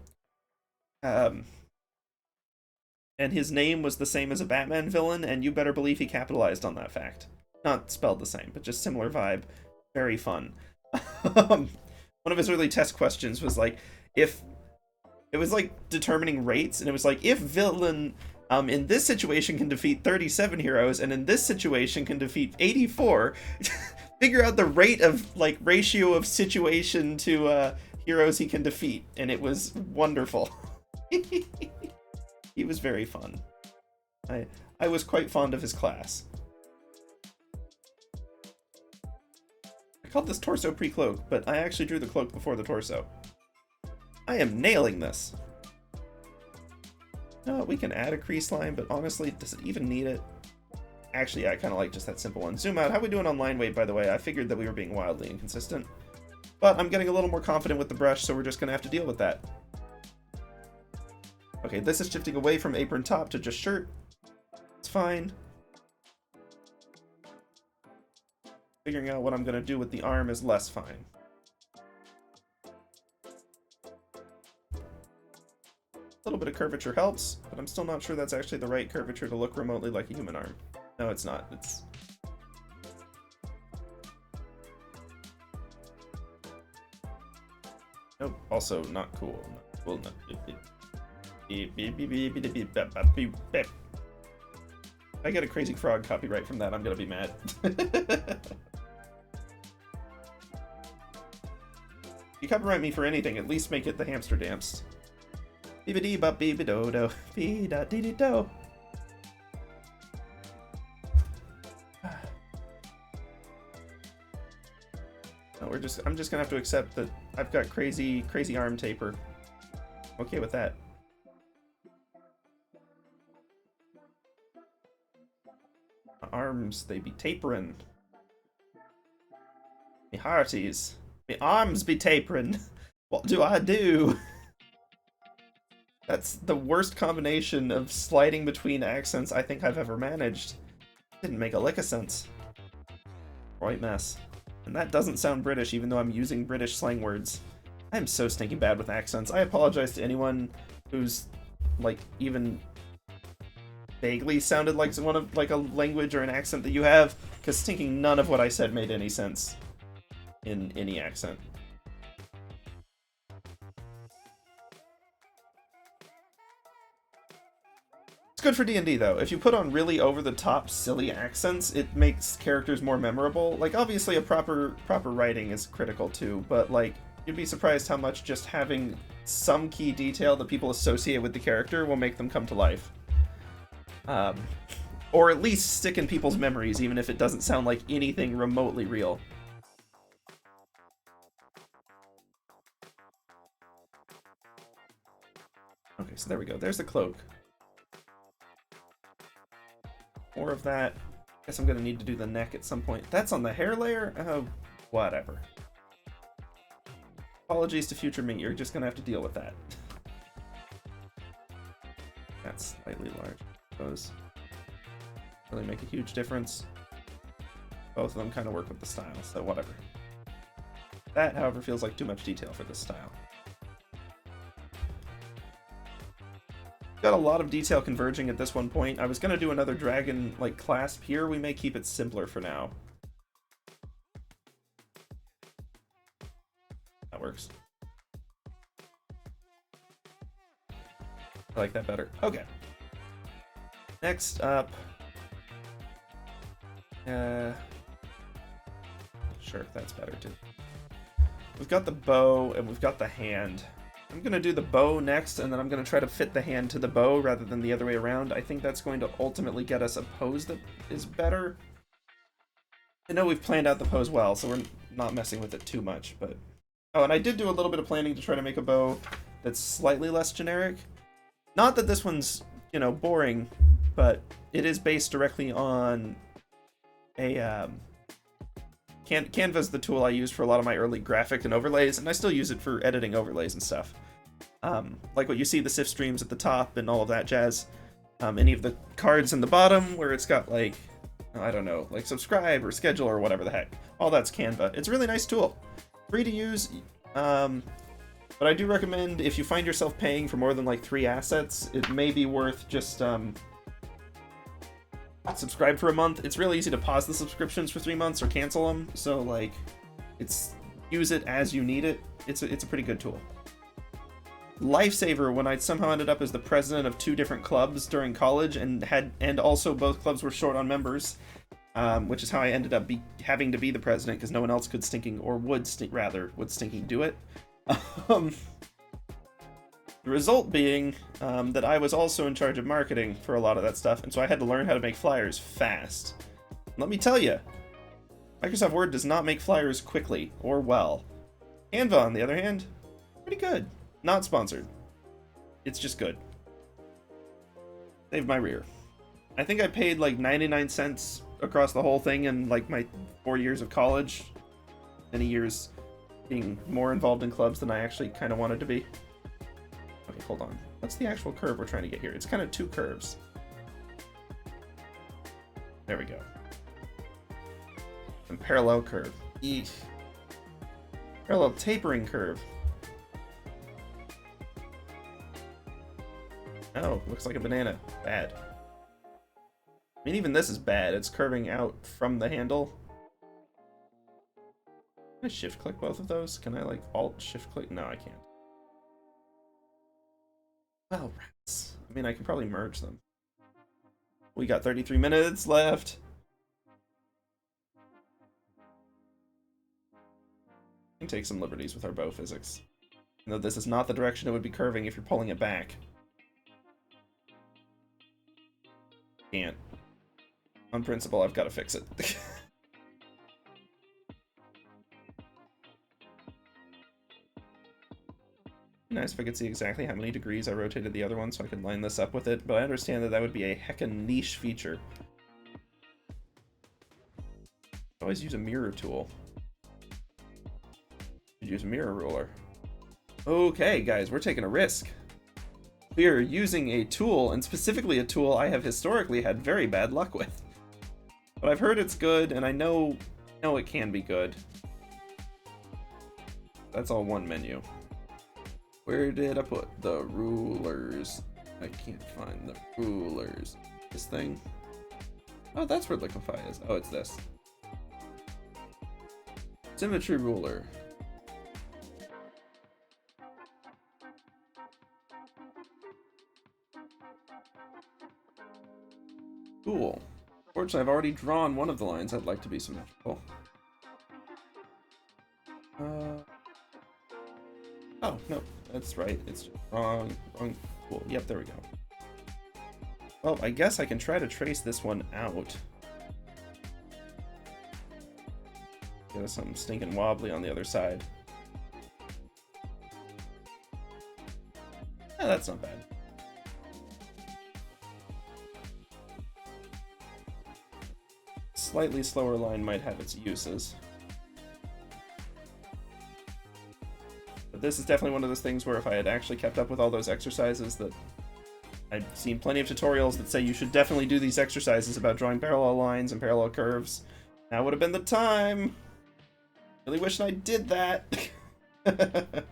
And his name was the same as a Batman villain, and you better believe he capitalized on that fact. Not spelled the same, but just similar vibe. Very fun. One of his early test questions was like, if... It was like determining rates, and it was like, if villain in this situation can defeat 37 heroes, and in this situation can defeat 84, figure out the rate of, like, ratio of situation to heroes he can defeat. And it was wonderful. He was very fun. I was quite fond of his class. I called this torso pre-cloak, but I actually drew the cloak before the torso. I am nailing this. No, we can add a crease line, but honestly, does it even need it? Actually, yeah, I kind of like just that simple one. Zoom out. How are we doing on line weight, by the way? I figured that we were being wildly inconsistent. But I'm getting a little more confident with the brush, so we're just going to have to deal with that. Okay, this is shifting away from apron top to just shirt. It's fine. Figuring out what I'm going to do with the arm is less fine. A little bit of curvature helps, but I'm still not sure that's actually the right curvature to look remotely like a human arm. No, it's not. It's... Nope, also not cool. Not cool. If I get a Crazy Frog copyright from that, I'm gonna be mad. If you copyright me for anything, at least make it the hamster dance. Beep-a-dee bop beep-a-do-do, bee-da-dee-dee-do. No, I'm just gonna have to accept that I've got crazy arm taper. Okay with that. My arms, they be tapering. Me hearties. Me arms be tapering. What do I do? That's the worst combination of sliding between accents I think I've ever managed. Didn't make a lick of sense. Right mess. And that doesn't sound British, even though I'm using British slang words. I'm so stinking bad with accents. I apologize to anyone who's, like, even vaguely sounded like one of, like, a language or an accent that you have, because stinking none of what I said made any sense in any accent. good for D&D though. If you put on really over-the-top silly accents, it makes characters more memorable. Like, obviously a proper writing is critical too, but like, you'd be surprised how much just having some key detail that people associate with the character will make them come to life. Or at least stick in people's memories, even if it doesn't sound like anything remotely real. Okay, so there we go. There's the cloak. More of that. Guess I'm gonna need to do the neck at some point. That's on the hair layer? Oh, whatever. Apologies to future me, you're just gonna have to deal with that. That's slightly large, I suppose. Really make a huge difference. Both of them kind of work with the style, so whatever. That, however, feels like too much detail for this style. Got a lot of detail converging at this one point. I was gonna do another dragon like clasp here. We may keep it simpler for now. That works. I like that better. Okay. Next up. Sure, that's better too. We've got the bow and we've got the hand. I'm gonna do the bow next, and then I'm gonna try to fit the hand to the bow rather than the other way around. I think that's going to ultimately get us a pose that is better. I know we've planned out the pose well, so we're not messing with it too much, but... Oh, and I did do a little bit of planning to try to make a bow that's slightly less generic. Not that this one's, you know, boring, but it is based directly on a, Canva's the tool I use for a lot of my early graphic and overlays, and I still use it for editing overlays and stuff. Like what you see, the SiphStreams at the top and all of that jazz. Any of the cards in the bottom where it's got like, I don't know, like subscribe or schedule or whatever the heck. All that's Canva. It's a really nice tool. Free to use, but I do recommend if you find yourself paying for more than like 3 assets, it may be worth just subscribe for a month. It's really easy to pause the subscriptions for 3 months or cancel them, so like use it as you need it. It's a pretty good tool. Lifesaver when I somehow ended up as the president of 2 different clubs during college and also both clubs were short on members, which is how I ended up having to be the president because no one else could would stinking do it. The result being that I was also in charge of marketing for a lot of that stuff, and so I had to learn how to make flyers fast. Let me tell you, Microsoft Word does not make flyers quickly or well. Canva, on the other hand, pretty good. Not sponsored. It's just good. Saved my rear. I think I paid like 99 cents across the whole thing in like my 4 years of college. Many years being more involved in clubs than I actually kind of wanted to be. Okay, hold on. What's the actual curve we're trying to get here? It's kind of 2 curves. There we go. And parallel curve. Eek. Parallel tapering curve. Oh, looks like a banana. Bad. I mean, even this is bad. It's curving out from the handle. Can I shift click both of those? Can I like alt shift click? No, I can't. Well, rats. I mean, I can probably merge them. We got 33 minutes left. We can take some liberties with our bow physics. Even though this is not the direction it would be curving if you're pulling it back. Can't. On principle, I've got to fix it. Nice if I could see exactly how many degrees I rotated the other one so I could line this up with it, but I understand that that would be a heckin' niche feature. Always use a mirror tool. Use a mirror ruler. Okay, guys, we're taking a risk. We are using a tool, and specifically a tool I have historically had very bad luck with. But I've heard it's good, and I know it can be good. That's all one menu. Where did I put the rulers? I can't find the rulers. This thing? Oh, that's where liquefy is. Oh, it's this. Symmetry ruler. Cool. Fortunately, I've already drawn one of the lines I'd like to be symmetrical. Oh, no, that's right. It's just wrong. Cool. Yep, there we go. Well, I guess I can try to trace this one out. Get us something stinking wobbly on the other side. Yeah, that's not bad. Slightly slower line might have its uses. But this is definitely one of those things where if I had actually kept up with all those exercises that I've seen plenty of tutorials that say you should definitely do these exercises about drawing parallel lines and parallel curves. Now would have been the time. Really wishing I did that. But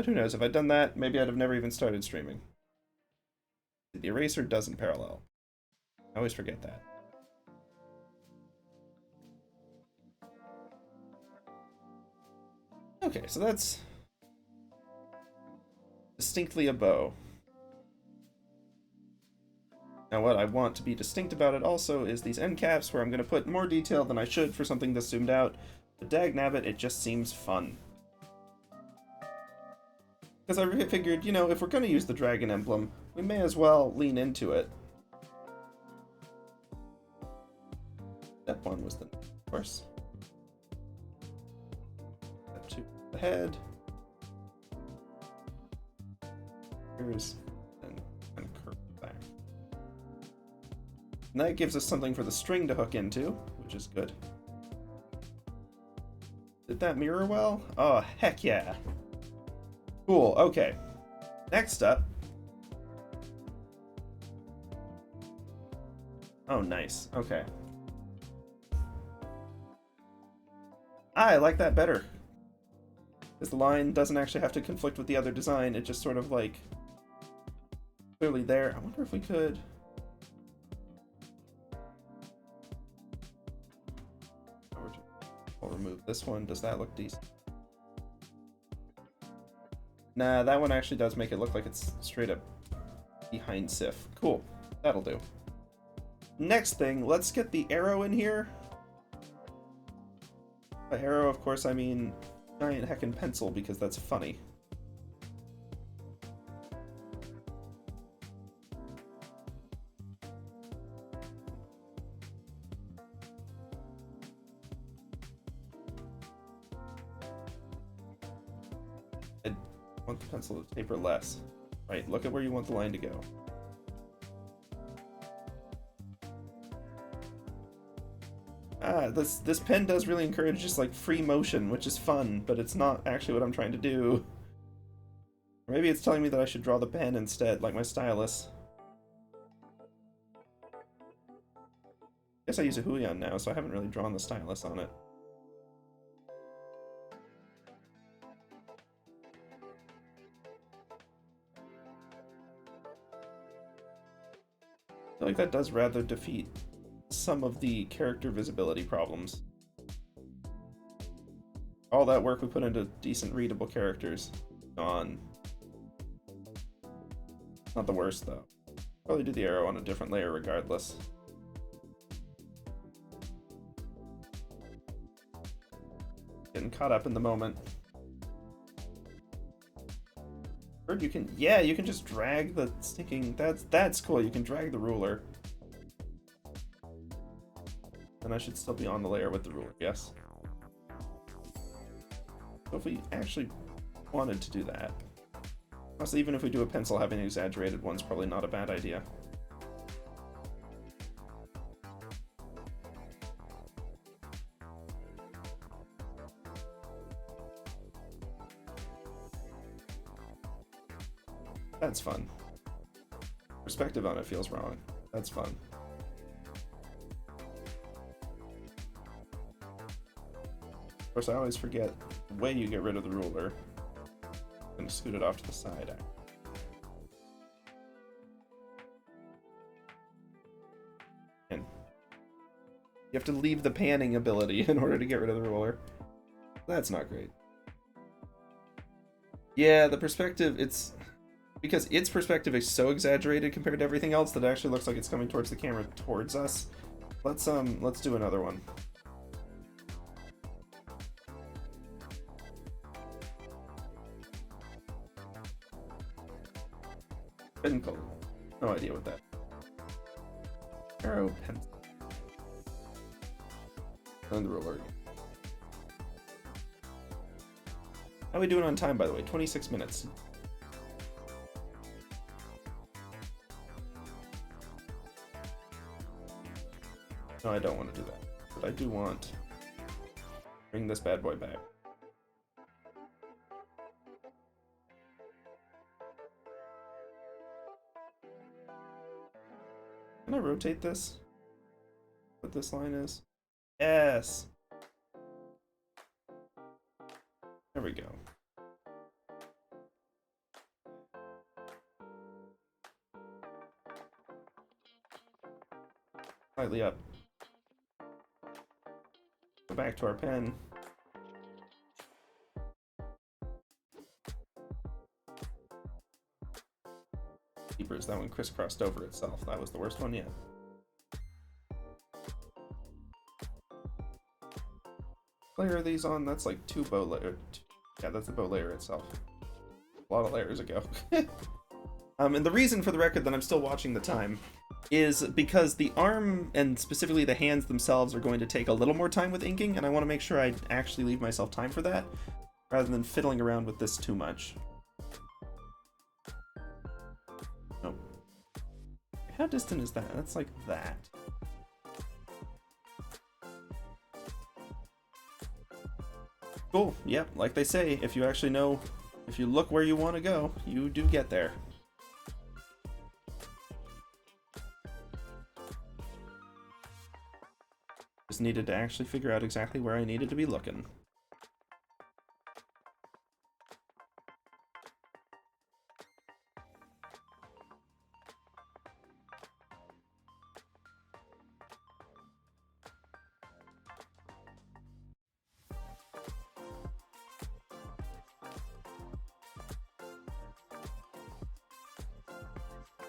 who knows, if I'd done that, maybe I'd have never even started streaming. The eraser doesn't parallel. I always forget that. Okay, so that's distinctly a bow. Now what I want to be distinct about it also is these end caps, where I'm going to put more detail than I should for something that's zoomed out. But dagnabbit, it just seems fun. Because I figured, you know, if we're going to use the dragon emblem, we may as well lean into it. Step 1 was of course. Step 2, the head. Here's and curve back. And that gives us something for the string to hook into, which is good. Did that mirror well? Oh, heck yeah. Cool, okay. Next up. Oh, nice. Okay. I like that better. Because the line doesn't actually have to conflict with the other design, it just sort of like clearly there. I wonder if we could. I'll remove this one. Does that look decent? Nah, that one actually does make it look like it's straight up behind Sif. Cool. That'll do. Next thing, let's get the arrow in here. By arrow, of course, I mean giant heckin' pencil, because that's funny. I want the pencil to taper less. Right, look at where you want the line to go. This pen does really encourage just like free motion, which is fun, but it's not actually what I'm trying to do. Or maybe it's telling me that I should draw the pen instead, like my stylus. Guess I use a Huion now, so I haven't really drawn the stylus on it. I feel like that does rather defeat some of the character visibility problems. All that work we put into decent readable characters, gone. Not the worst though. Probably do the arrow on a different layer regardless. Getting caught up in the moment. Heard you can, yeah, you can just drag the sticking. That's cool. You can drag the ruler. And I should still be on the layer with the ruler, yes. So if we actually wanted to do that, plus even if we do a pencil, having an exaggerated one's probably not a bad idea. That's fun. Perspective on it feels wrong. That's fun. Of course, I always forget the way you get rid of the ruler. I'm gonna scoot it off to the side. And you have to leave the panning ability in order to get rid of the ruler. That's not great. Yeah, the perspective, it's because its perspective is so exaggerated compared to everything else that it actually looks like it's coming towards the camera towards us. Let's do another one. Pencil. No idea what that. Arrow pencil. And the ruler. How are we doing on time, by the way? 26 minutes. No, I don't want to do that. But I do want to bring this bad boy back. Can I rotate this? What this line is? Yes! There we go. Slightly up. Go back to our pen. Keepers, that one crisscrossed over itself. That was the worst one yet. Layer of these on, that's like 2 bow layers. Yeah, that's the bow layer itself. A lot of layers ago. And the reason, for the record, that I'm still watching the time is because the arm, and specifically the hands themselves, are going to take a little more time with inking, and I want to make sure I actually leave myself time for that, rather than fiddling around with this too much. Nope. How distant is that? That's like that. Cool. Yep, like they say, if you actually know, if you look where you want to go, you do get there. Just needed to actually figure out exactly where I needed to be looking.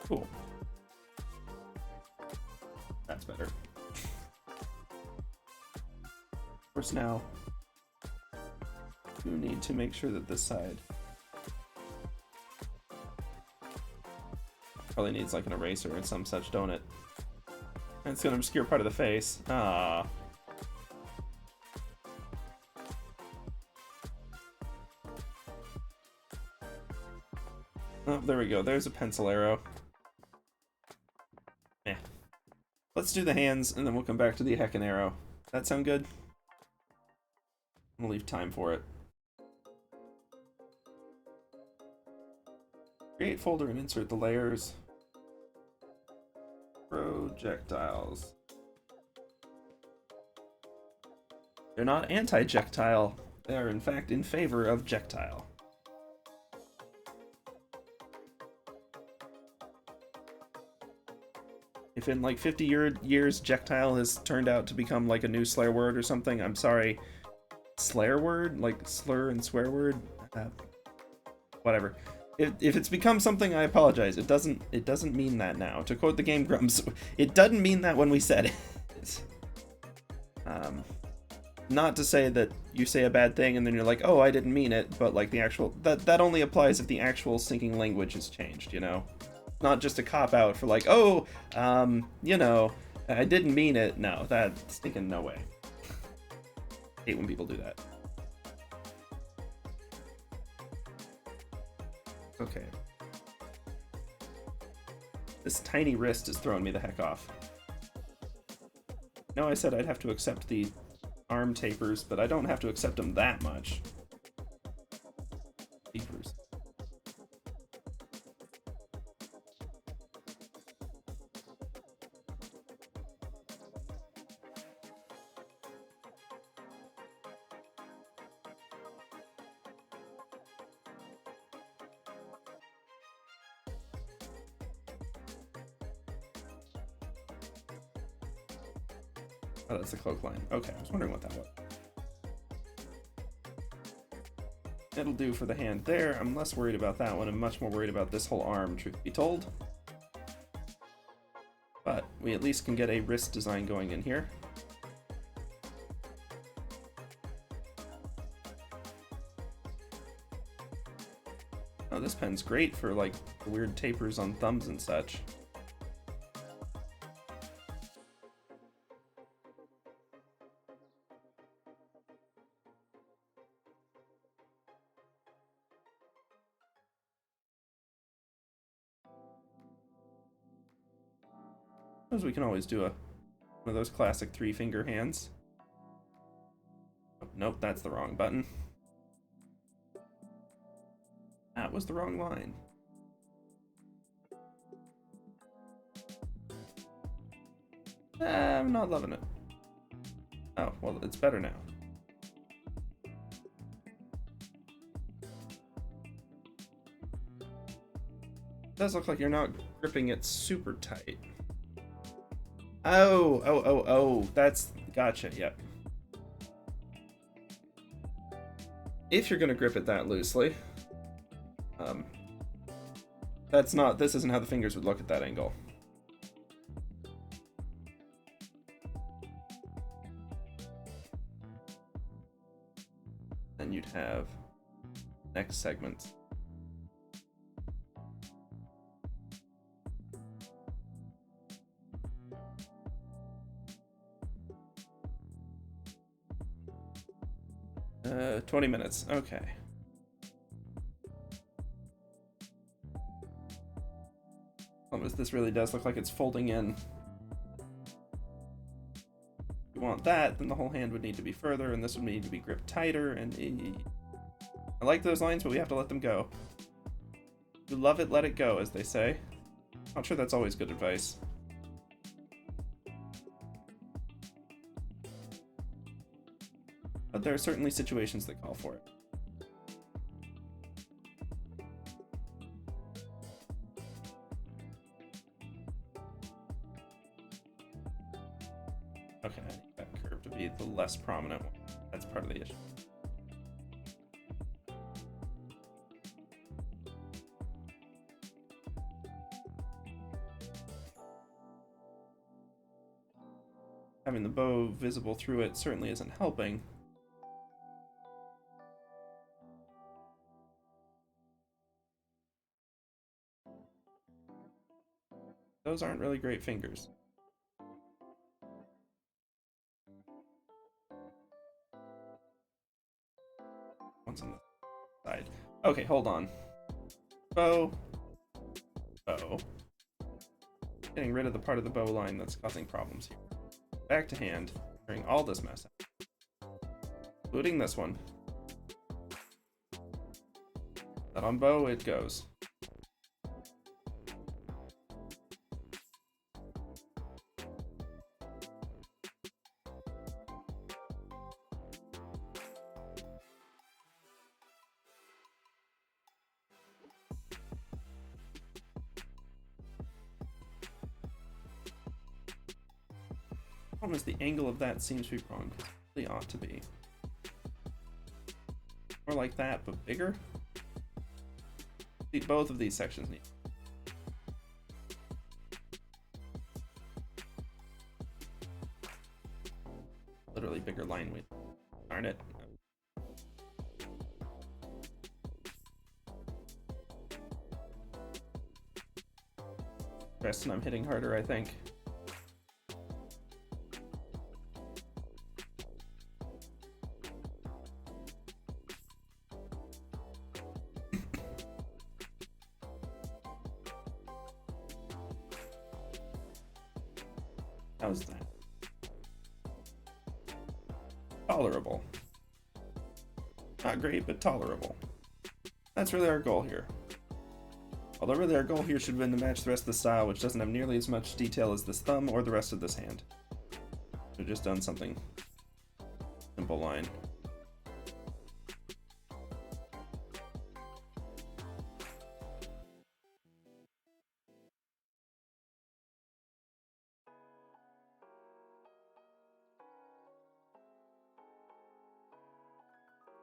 Cool. That's better. Of course, now you need to make sure that this side probably needs like an eraser and some such, don't it? And it's gonna obscure part of the face. Ah. Oh, there we go. There's a pencil arrow. Eh. Let's do the hands, and then we'll come back to the heckin' arrow. That sound good? I'm gonna leave time for it. Create folder and insert the layers. Projectiles. They're not anti-jectile. They are, in fact, in favor of jectile. If in like 50 years jectile has turned out to become like a new slur word or something, I'm sorry. Slur word? Like slur and swear word? Whatever. If it's become something, I apologize. It doesn't mean that now. To quote the Game Grumps, it doesn't mean that when we said it. Not to say that you say a bad thing and then you're like, oh, I didn't mean it, but like the actual, that only applies if the actual sinking language has changed, you know? Not just a cop-out for like, oh, you know, I didn't mean it. No, that's thinking no way. I hate when people do that. Okay. This tiny wrist is throwing me the heck off. No, I said I'd have to accept the arm tapers, but I don't have to accept them that much. Tapers. Oh, that's the cloak line. Okay, I was wondering what that was. It'll do for the hand there. I'm less worried about that one. I'm much more worried about this whole arm, truth be told. But we at least can get a wrist design going in here. Oh, this pen's great for like weird tapers on thumbs and such. Suppose we can always do one of those classic 3-finger hands. Oh, nope, that's the wrong button. That was the wrong line. I'm not loving it. Oh, well, it's better now. It does look like you're not gripping it super tight. Oh, that's, gotcha, yep. If you're gonna grip it that loosely, this isn't how the fingers would look at that angle. Then you'd have next segments. Uh, 20 minutes, okay. This really does look like it's folding in. If you want that, then the whole hand would need to be further, and this would need to be gripped tighter, and I like those lines, but we have to let them go. You love it, let it go, as they say. Not sure that's always good advice. But there are certainly situations that call for it. Okay, I need that curve to be the less prominent one. That's part of the issue. Having the bow visible through it certainly isn't helping. Those aren't really great fingers. One's on the side. Okay, hold on. Bow. Bow. Getting rid of the part of the bow line that's causing problems here. Back to hand, clearing all this mess out. Including this one. That on bow, it goes. Problem is the angle of that seems to be wrong. It really ought to be more like that, but bigger. Both of these sections need literally bigger line width. Darn it. Preston, I'm hitting harder, I think. How's that? Tolerable. Not great, but tolerable. That's really our goal here. Although really our goal here should have been to match the rest of the style, which doesn't have nearly as much detail as this thumb or the rest of this hand. Should have just done something simple line.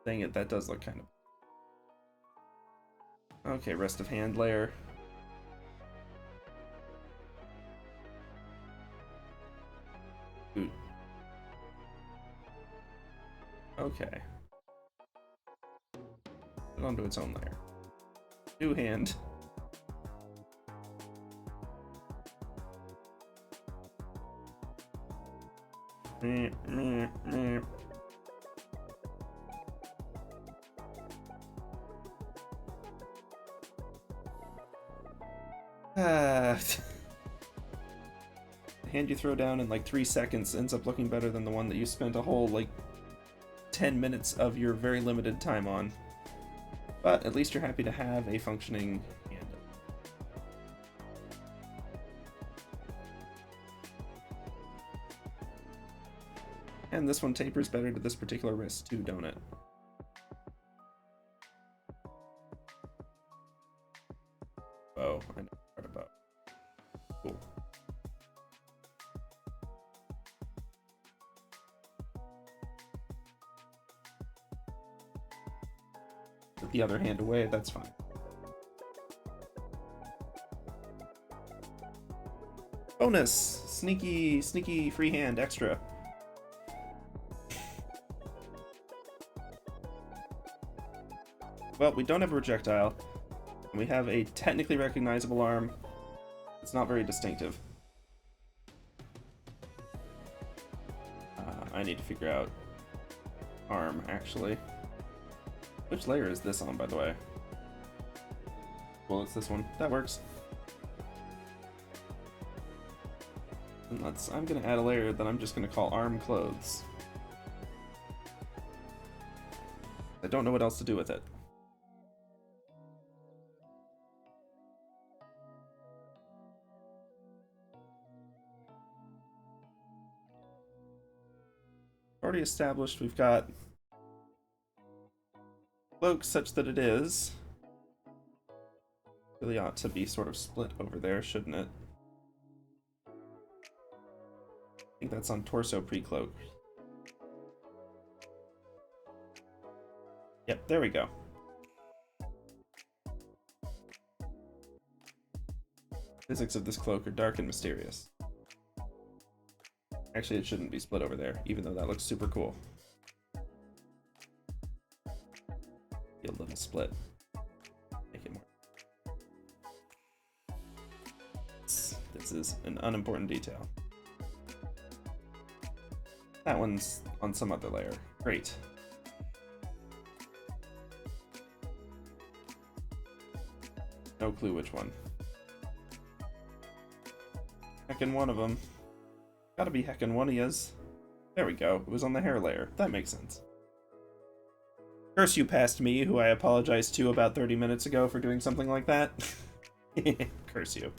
Dang it, that does look kind of... Okay, rest of hand layer. Ooh. Okay. Put it onto its own layer. New hand. The hand you throw down in like 3 seconds ends up looking better than the one that you spent a whole like 10 minutes of your very limited time on. But at least you're happy to have a functioning hand. And this one tapers better to this particular wrist too, don't it? Oh, I know part about. Cool. Put the other hand away, that's fine. Bonus! Sneaky free hand extra. Well, we don't have a projectile. And we have a technically recognizable arm. It's not very distinctive. I need to figure out arm, actually. Which layer is this on, by the way? Well, it's this one. That works. And I'm gonna add a layer that I'm just gonna call arm clothes. I don't know what else to do with it. Already established we've got cloak such that it is. Really ought to be sort of split over there, shouldn't it? I think that's on torso pre-cloak. Yep, there we go. Physics of this cloak are dark and mysterious. Actually, it shouldn't be split over there, even though that looks super cool. Be a little split. Make it more. This is an unimportant detail. That one's on some other layer. Great. No clue which one. Heckin' one of them. Gotta be heckin' one he is. There we go. It was on the hair layer. That makes sense. Curse you past me, who I apologized to about 30 minutes ago for doing something like that. Curse you.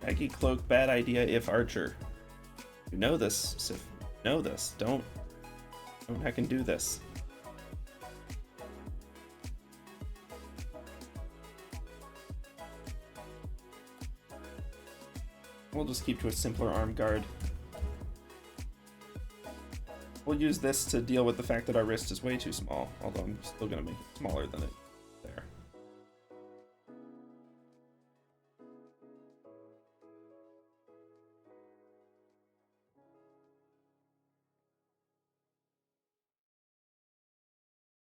Baggy cloak, bad idea if archer. You know this, Sif. You know this. Don't heckin' do this. We'll just keep to a simpler arm guard. We'll use this to deal with the fact that our wrist is way too small, although I'm still gonna make it smaller than it there.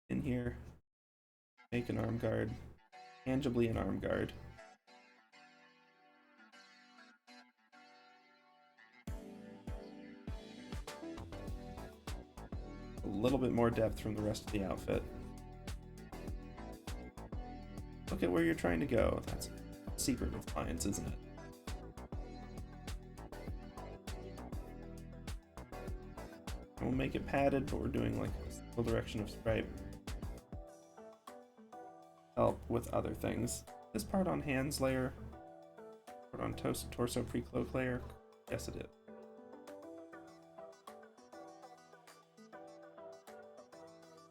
In here, make an arm guard, tangibly an arm guard. A little bit more depth from the rest of the outfit. Look at where you're trying to go. That's a secret of lines, isn't it? We'll make it padded, but we're doing like a single direction of stripe. Help with other things. This part on hands layer, part on torso pre-cloak layer. Yes, it is.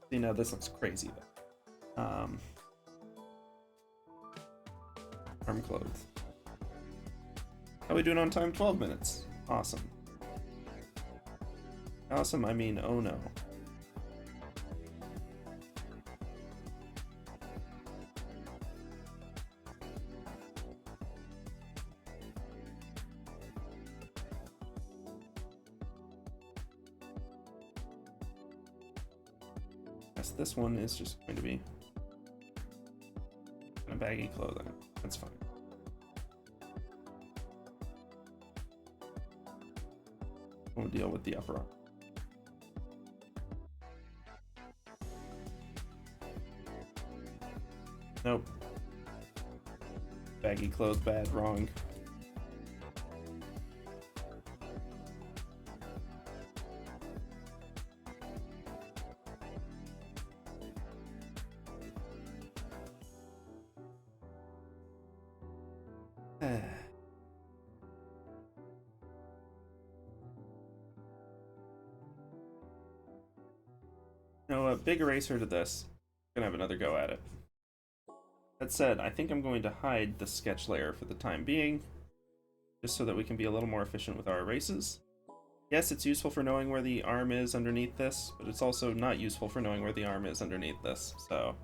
See, now this looks crazy though. Arm clothes. How are we doing on time? 12 minutes. Awesome. Awesome, I mean, oh no. Yes, this one is just going to be a baggy clothing. That's fine. We'll deal with the upper arm. Nope. Baggy clothes, bad, wrong. No, a big eraser to this. Gonna have another go at it. That said, I think I'm going to hide the sketch layer for the time being, just so that we can be a little more efficient with our erases. Yes, it's useful for knowing where the arm is underneath this, but it's also not useful for knowing where the arm is underneath this, so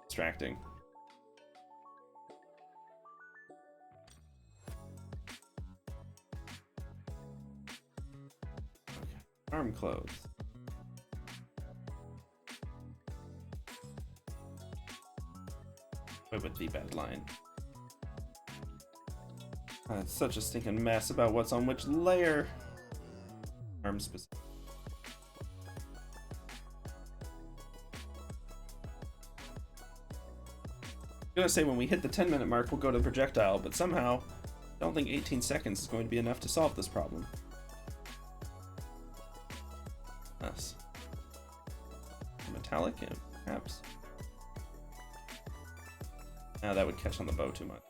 distracting. Okay. Arm clothes. With the bad line. It's such a stinking mess about what's on which layer. Arm specific. I'm gonna say when we hit the 10-minute mark, we'll go to the projectile, but somehow I don't think 18 seconds is going to be enough to solve this problem. Yes. Metallic, and perhaps. Now that would catch on the bow too much.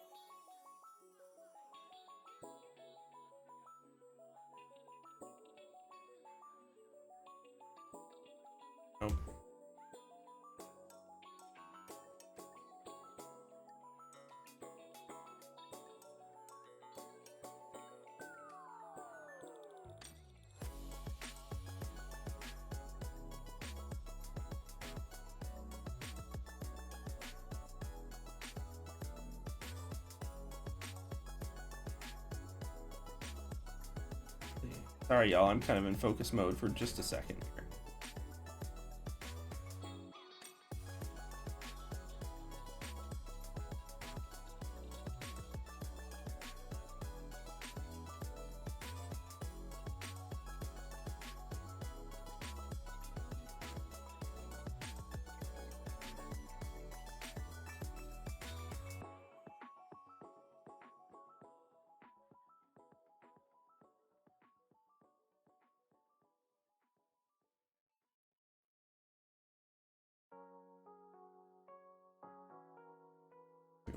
Nope. Sorry, y'all, I'm kind of in focus mode for just a second here.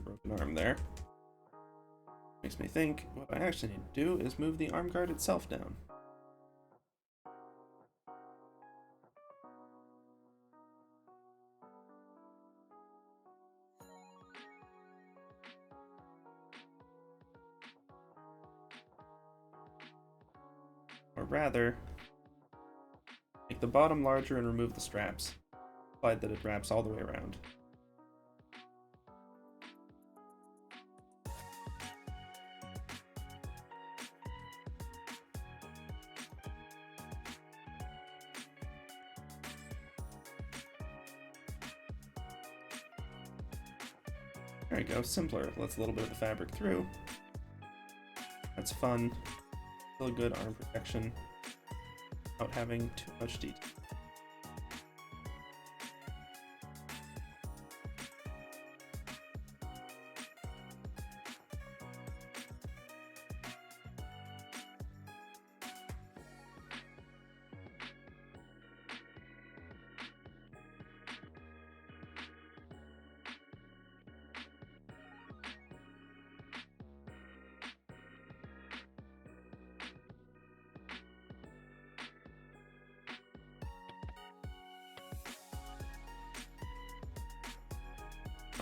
Broken arm there. Makes me think what I actually need to do is move the arm guard itself down. Or rather, make the bottom larger and remove the straps. Slide that it wraps all the way around. There we go, simpler. Lets a little bit of the fabric through. That's fun. Still good arm protection without having too much detail.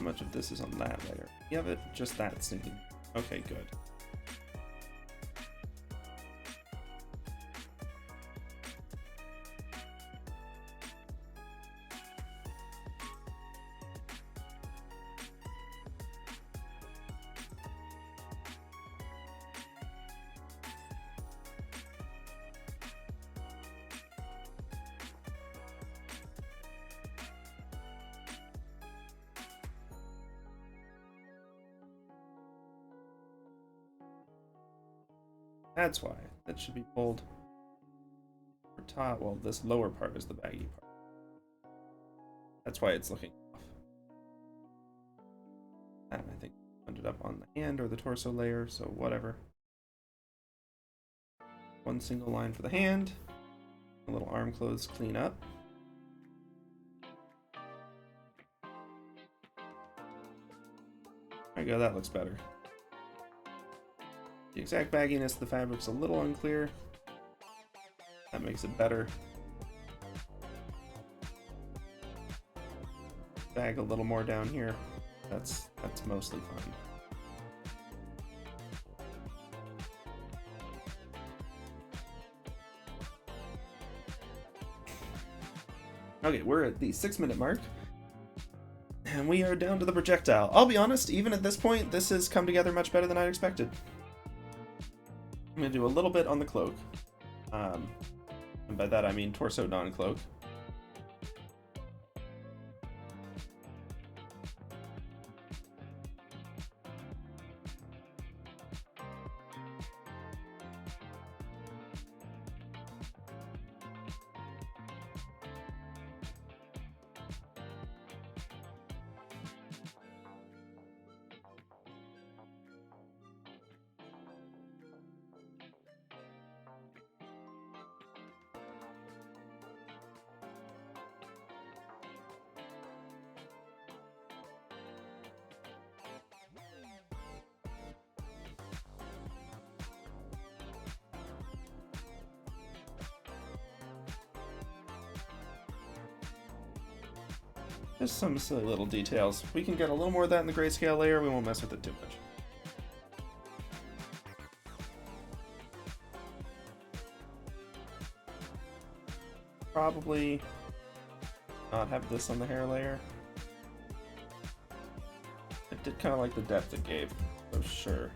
How much of this is on that layer? You have it just that seam. Okay, good. That's why. That should be pulled for top. Well, this lower part is the baggy part. That's why it's looking off. That, I think, ended up on the hand or the torso layer, so whatever. One single line for the hand. A little arm clothes clean up. There you go, that looks better. The exact bagginess of the fabric's a little unclear. That makes it better. Bag a little more down here. That's mostly fine. Okay, we're at the 6-minute mark. And we are down to the projectile. I'll be honest, even at this point, this has come together much better than I expected. I'm going to do a little bit on the cloak. And by that I mean torso non-cloak. Just some silly little details. We can get a little more of that in the grayscale layer. We won't mess with it too much. Probably not have this on the hair layer. I did kind of like the depth it gave, so sure.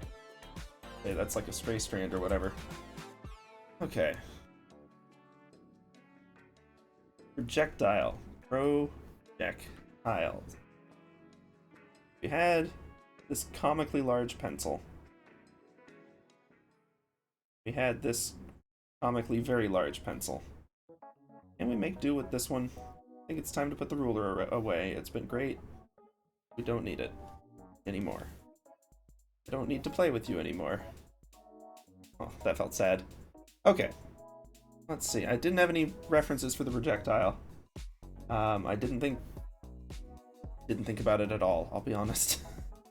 Hey, that's like a stray strand or whatever. Okay. Projectile. Projectile. We had this comically large pencil. We had this comically very large pencil. Can we make do with this one? I think it's time to put the ruler away. It's been great. We don't need it anymore. I don't need to play with you anymore. Oh, that felt sad. Okay. Let's see. I didn't have any references for the projectile. I didn't think about it at all, I'll be honest.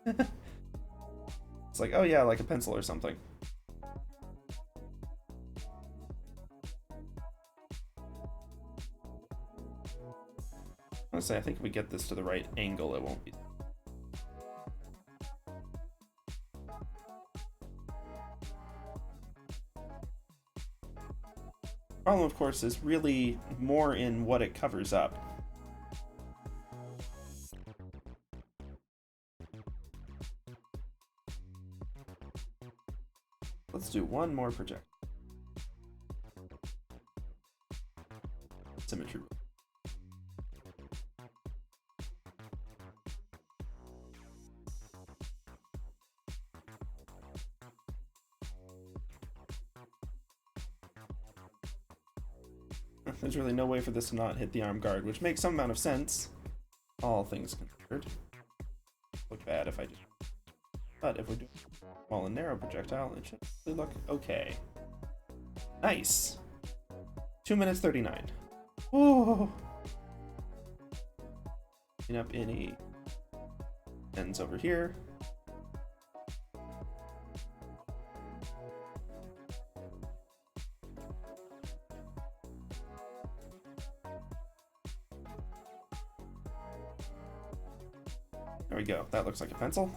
It's like, oh yeah, like a pencil or something. Honestly, I think if we get this to the right angle, it won't be. Problem, of course, is really more in what it covers up. Let's do one more project. Symmetry rule. There's really no way for this to not hit the arm guard, which makes some amount of sense, all things considered. Look bad if I do. But if we're doing a small and narrow projectile, it should really look okay. Nice! 2 minutes 39. Whoa! Clean up any ends over here. There we go. That looks like a pencil.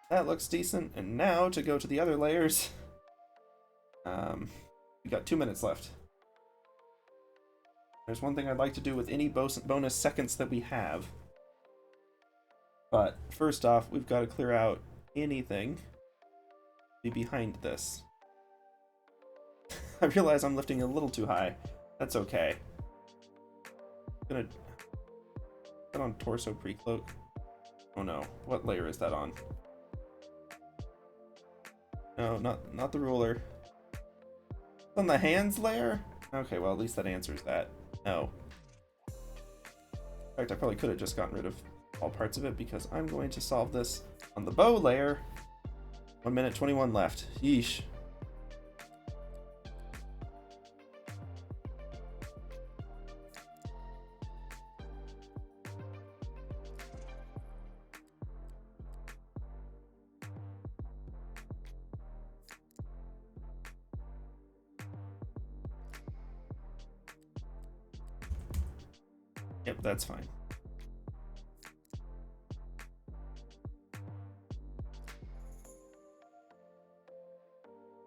That looks decent. And now to go to the other layers. We got 2 minutes left. There's one thing I'd like to do with any bonus seconds that we have. But first off, we've got to clear out anything be behind this. I realize I'm lifting a little too high. That's okay. I'm gonna put on torso pre-cloak. Oh no, what layer is that on? No, not the ruler. It's on the hands layer? Okay, well at least that answers that. No. In fact, I probably could have just gotten rid of all parts of it because I'm going to solve this on the bow layer. 1 minute 21 left. Yeesh. Yep, that's fine.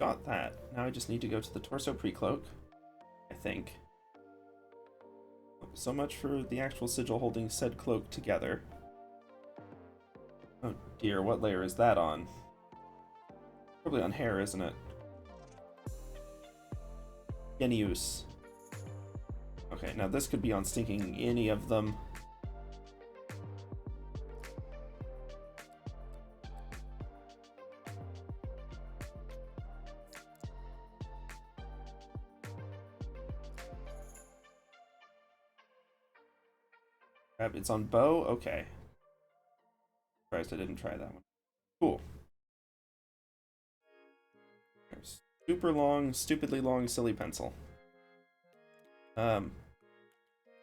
Got that. Now I just need to go to the torso pre-cloak, I think. So much for the actual sigil holding said cloak together. Oh dear, what layer is that on? Probably on hair, isn't it? Genius. Okay, now this could be on stinking any of them. It's on bow? Okay. Surprised I didn't try that one. Cool. Super long, stupidly long, silly pencil. I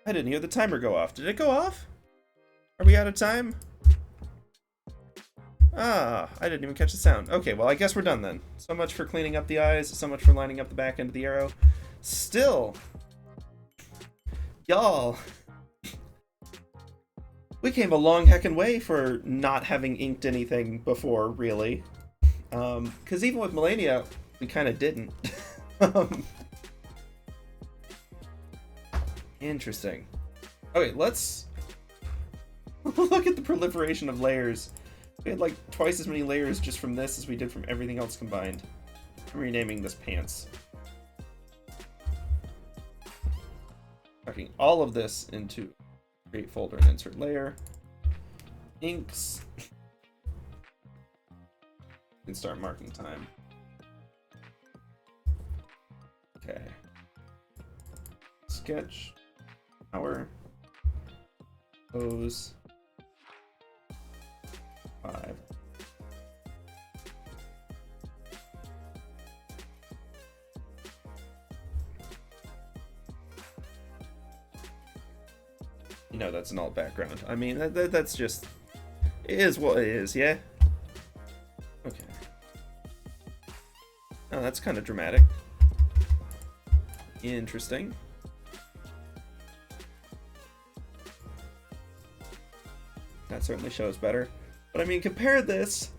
didn't hear the timer go off. Did it go off? Are we out of time? Ah, I didn't even catch the sound. Okay, well, I guess we're done then. So much for cleaning up the eyes, so much for lining up the back end of the arrow. Still, y'all, we came a long heckin' way for not having inked anything before, really. Because even with Melania, we kind of didn't. Interesting. Okay, let's look at the proliferation of layers. We had like twice as many layers just from this as we did from everything else combined. I'm renaming this pants. Tucking all of this into create folder and insert layer. Inks. And start marking time. Okay. Sketch. Power. Pose. 5. You know that's an alt background. I mean, that's just... It is what it is, yeah? Okay. Oh, that's kind of dramatic. Interesting. That certainly shows better. But I mean, compare this...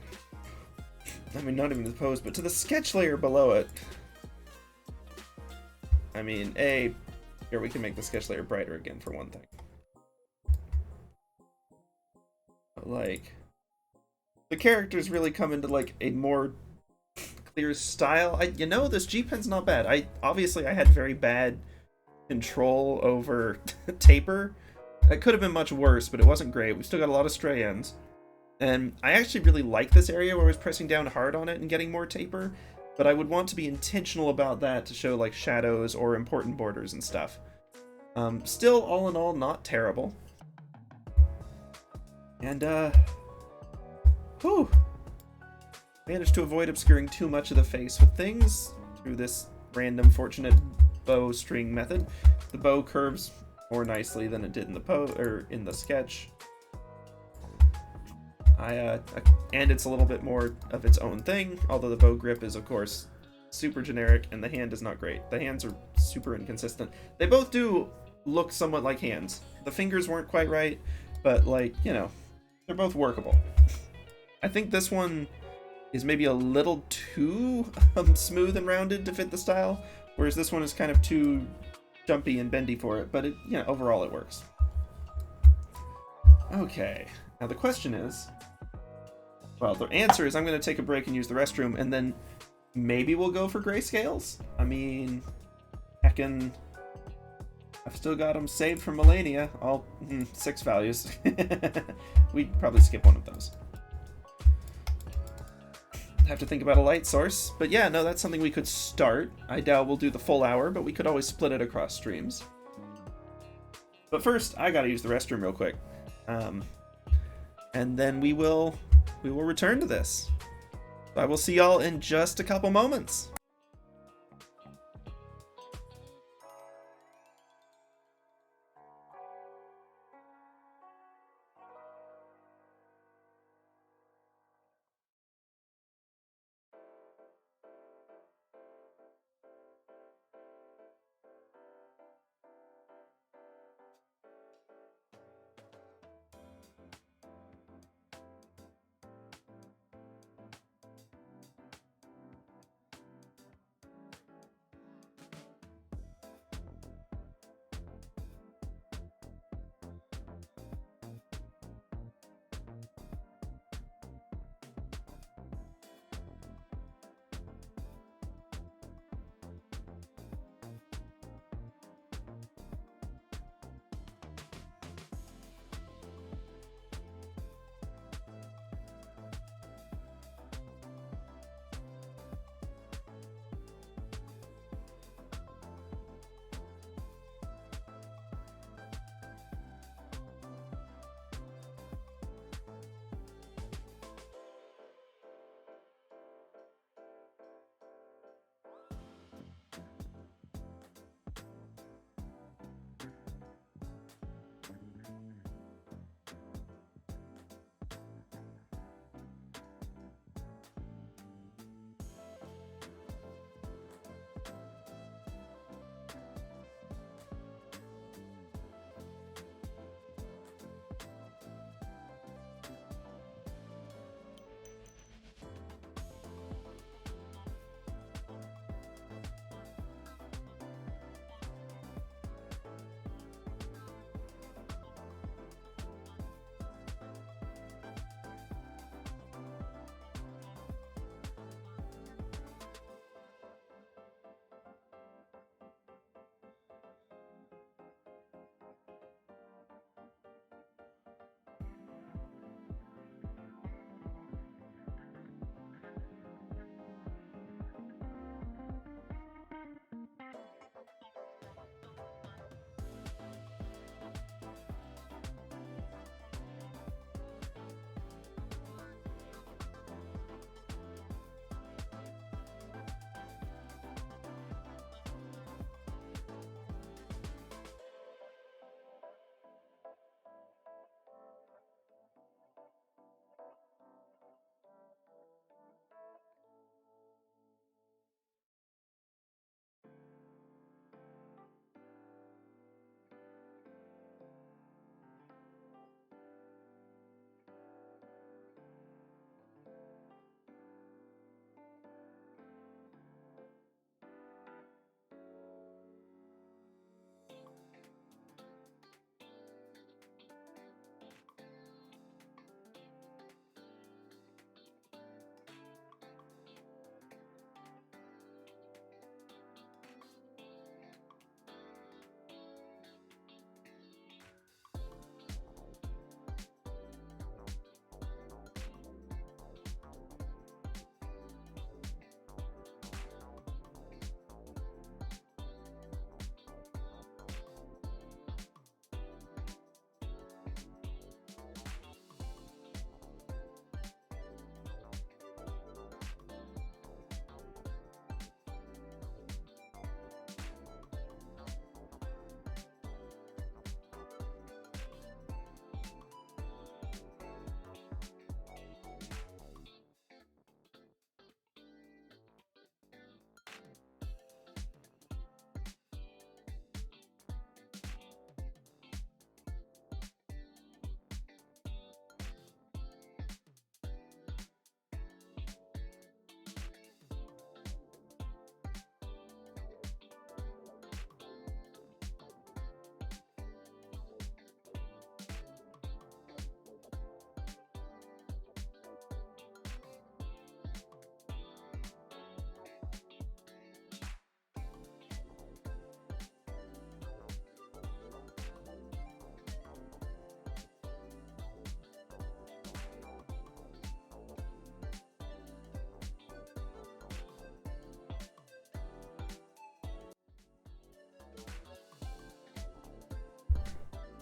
I mean, not even the pose, but to the sketch layer below it. I mean, here we can make the sketch layer brighter again, for one thing. But, like, the characters really come into, like, a more clear style. You know, this G-Pen's not bad. Obviously, I had very bad control over taper. It could have been much worse, but it wasn't great. We still got a lot of stray ends. And I actually really like this area where I was pressing down hard on it and getting more taper, but I would want to be intentional about that to show like shadows or important borders and stuff. Still, all in all, not terrible. And, whew! Managed to avoid obscuring too much of the face with things through this random fortunate bow string method. The bow curves more nicely than it did in the in the sketch. And it's a little bit more of its own thing, although the bow grip is, of course, super generic, and the hand is not great. The hands are super inconsistent. They both do look somewhat like hands. The fingers weren't quite right, but like, you know, they're both workable. I think this one is maybe a little too smooth and rounded to fit the style, whereas this one is kind of too jumpy and bendy for it, but it, you know, overall it works. Okay, now the question is, well, the answer is I'm going to take a break and use the restroom, and then maybe we'll go for grayscales? I mean, heckin', I've still got them saved from Millennia, all 6 values. We'd probably skip one of those. Have to think about a light source, but yeah, no, that's something we could start. I doubt we'll do the full hour, but we could always split it across streams. But first, I gotta use the restroom real quick, and then we will return to this. I will see y'all in just a couple moments.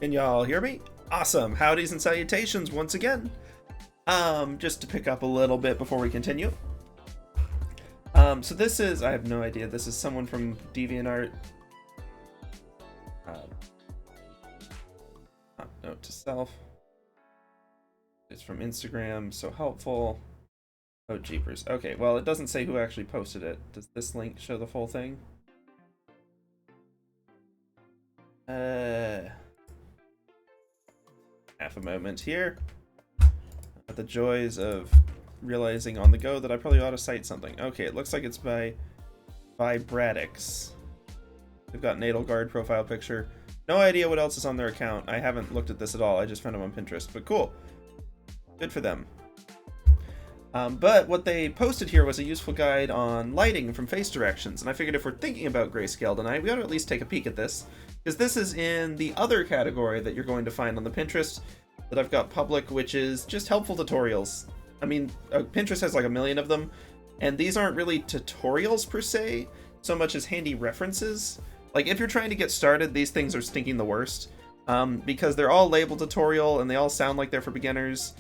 Can y'all hear me? Awesome. Howdys and salutations once again. Just to pick up a little bit before we continue. So this is, I have no idea, this is someone from DeviantArt. Note to self. It's from Instagram, so helpful. Oh, jeepers. Okay, well, it doesn't say who actually posted it. Does this link show the full thing? Half a moment here. The joys of realizing on the go that I probably ought to cite something. Okay, it looks like it's by Bradix. They've got natal guard profile picture. No idea what else is on their account. I haven't looked at this at all. I just found them on Pinterest, but cool. Good for them. But what they posted here was a useful guide on lighting from face directions, and I figured if we're thinking about grayscale tonight, we ought to at least take a peek at this, because this is in the other category that you're going to find on the Pinterest that I've got public, which is just helpful tutorials. I mean, Pinterest has like a million of them, and these aren't really tutorials per se, so much as handy references. Like, if you're trying to get started, these things are stinking the worst, because they're all labeled tutorial, and they all sound like they're for beginners,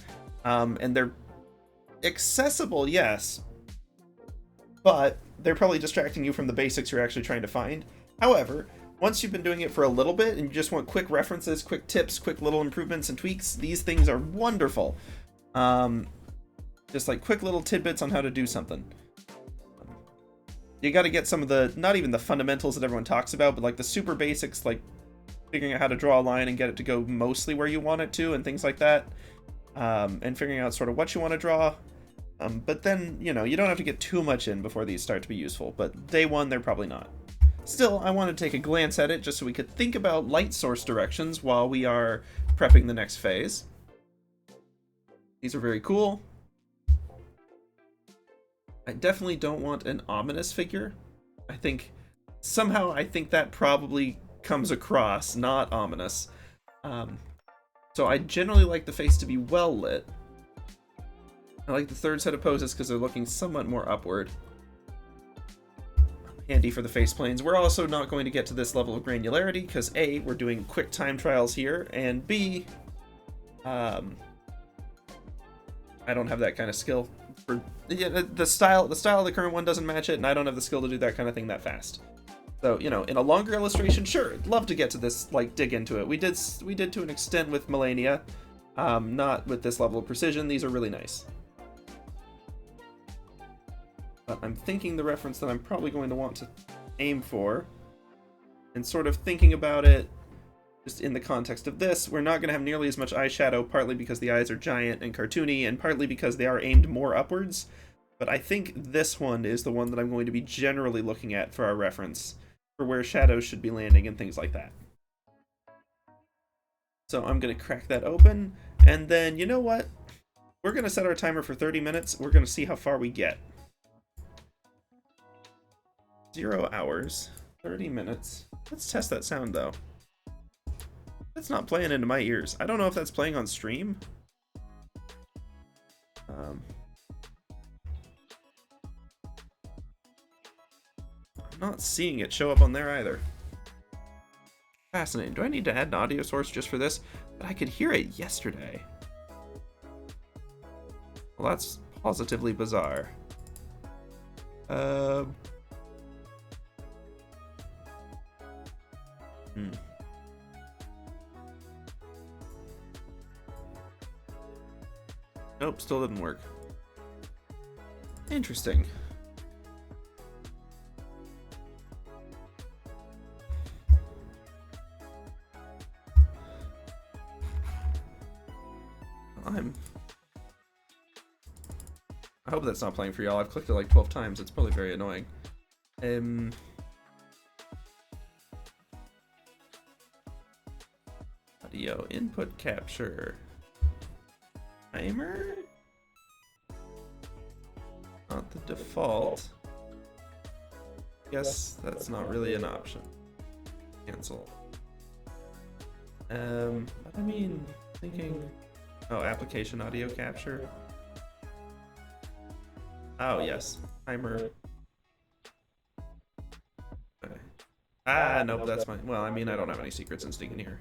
and they're accessible, yes, but they're probably distracting you from the basics you're actually trying to find. However, once you've been doing it for a little bit and you just want quick references, quick tips, quick little improvements and tweaks, these things are wonderful. Just like quick little tidbits on how to do something. You got to get some of the, not even the fundamentals that everyone talks about, but like the super basics, like figuring out how to draw a line and get it to go mostly where you want it to and things like that. And figuring out sort of what you want to draw. But then, you know, you don't have to get too much in before these start to be useful, but day one, they're probably not. Still, I wanted to take a glance at it just so we could think about light source directions while we are prepping the next phase. These are very cool. I definitely don't want an ominous figure. I think that probably comes across not ominous. So I generally like the face to be well lit. I like the third set of poses because they're looking somewhat more upward. Handy for the face planes. We're also not going to get to this level of granularity because A, we're doing quick time trials here, and B, I don't have that kind of skill. The style of the current one doesn't match it, and I don't have the skill to do that kind of thing that fast. So, you know, in a longer illustration, sure, I'd love to get to this, like, dig into it. We did to an extent with Melania, not with this level of precision. These are really nice. But I'm thinking the reference that I'm probably going to want to aim for, and sort of thinking about it just in the context of this, we're not going to have nearly as much eyeshadow, partly because the eyes are giant and cartoony, and partly because they are aimed more upwards. But I think this one is the one that I'm going to be generally looking at for our reference, for where shadows should be landing and things like that. So I'm going to crack that open, and then, you know what? We're going to set our timer for 30 minutes. We're going to see how far we get. 0 hours, 30 minutes. Let's test that sound, though. That's not playing into my ears. I don't know if that's playing on stream. I'm not seeing it show up on there either. Fascinating. Do I need to add an audio source just for this? But I could hear it yesterday. Well, that's positively bizarre. Nope, still didn't work. Interesting. I hope that's not playing for y'all. I've clicked it like 12 times. It's probably very annoying. Audio input capture. Timer? Not the default. Guess that's not really an option. Cancel. But I mean, thinking... Oh, application audio capture. Oh, yes. Timer. Okay. Ah, nope, that's fine. Well, I mean, I don't have any secrets in sneaking here.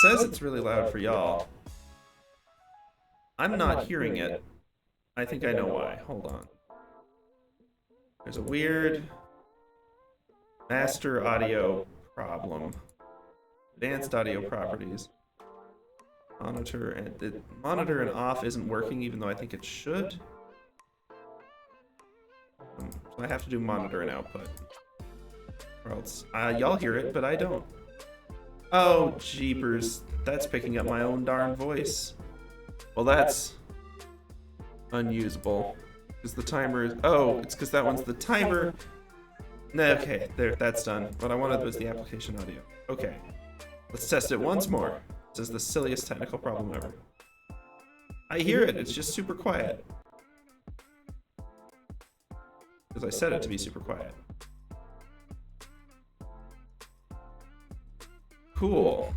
says it's really loud for y'all. I'm not hearing it. I think I know why. Hold on. There's a weird master audio problem. Advanced audio properties. Monitor and off isn't working, even though I think it should. So I have to do monitor and output. Or else y'all hear it, but I don't. Oh, jeepers. That's picking up my own darn voice. Well, that's unusable. Because the timer is... Oh, it's because that one's the timer. Okay, there, that's done. What I wanted was the application audio. Okay. Let's test it once more. This is the silliest technical problem ever. I hear it, it's just super quiet. Because I set it to be super quiet. Cool.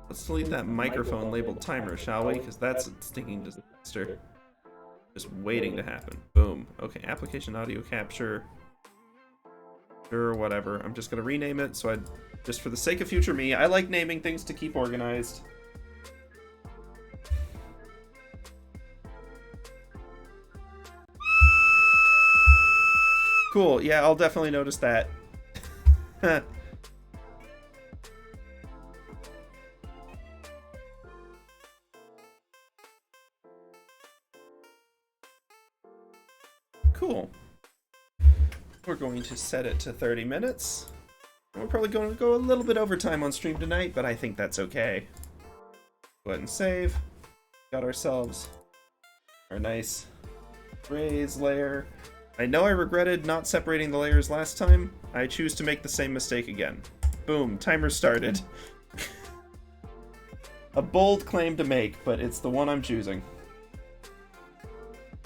Let's delete that microphone labeled timer, shall we? Because that's a stinking disaster. Just waiting to happen. Boom. Okay, application audio capture. Sure, whatever. I'm just gonna rename it, so just for the sake of future me, I like naming things to keep organized. Cool, yeah, I'll definitely notice that. Cool. We're going to set it to 30 minutes. We're probably going to go a little bit over time on stream tonight, but I think that's okay. Go ahead and save. Got ourselves our nice raise layer. I know I regretted not separating the layers last time. I choose to make the same mistake again. Boom, timer started. A bold claim to make, but it's the one I'm choosing.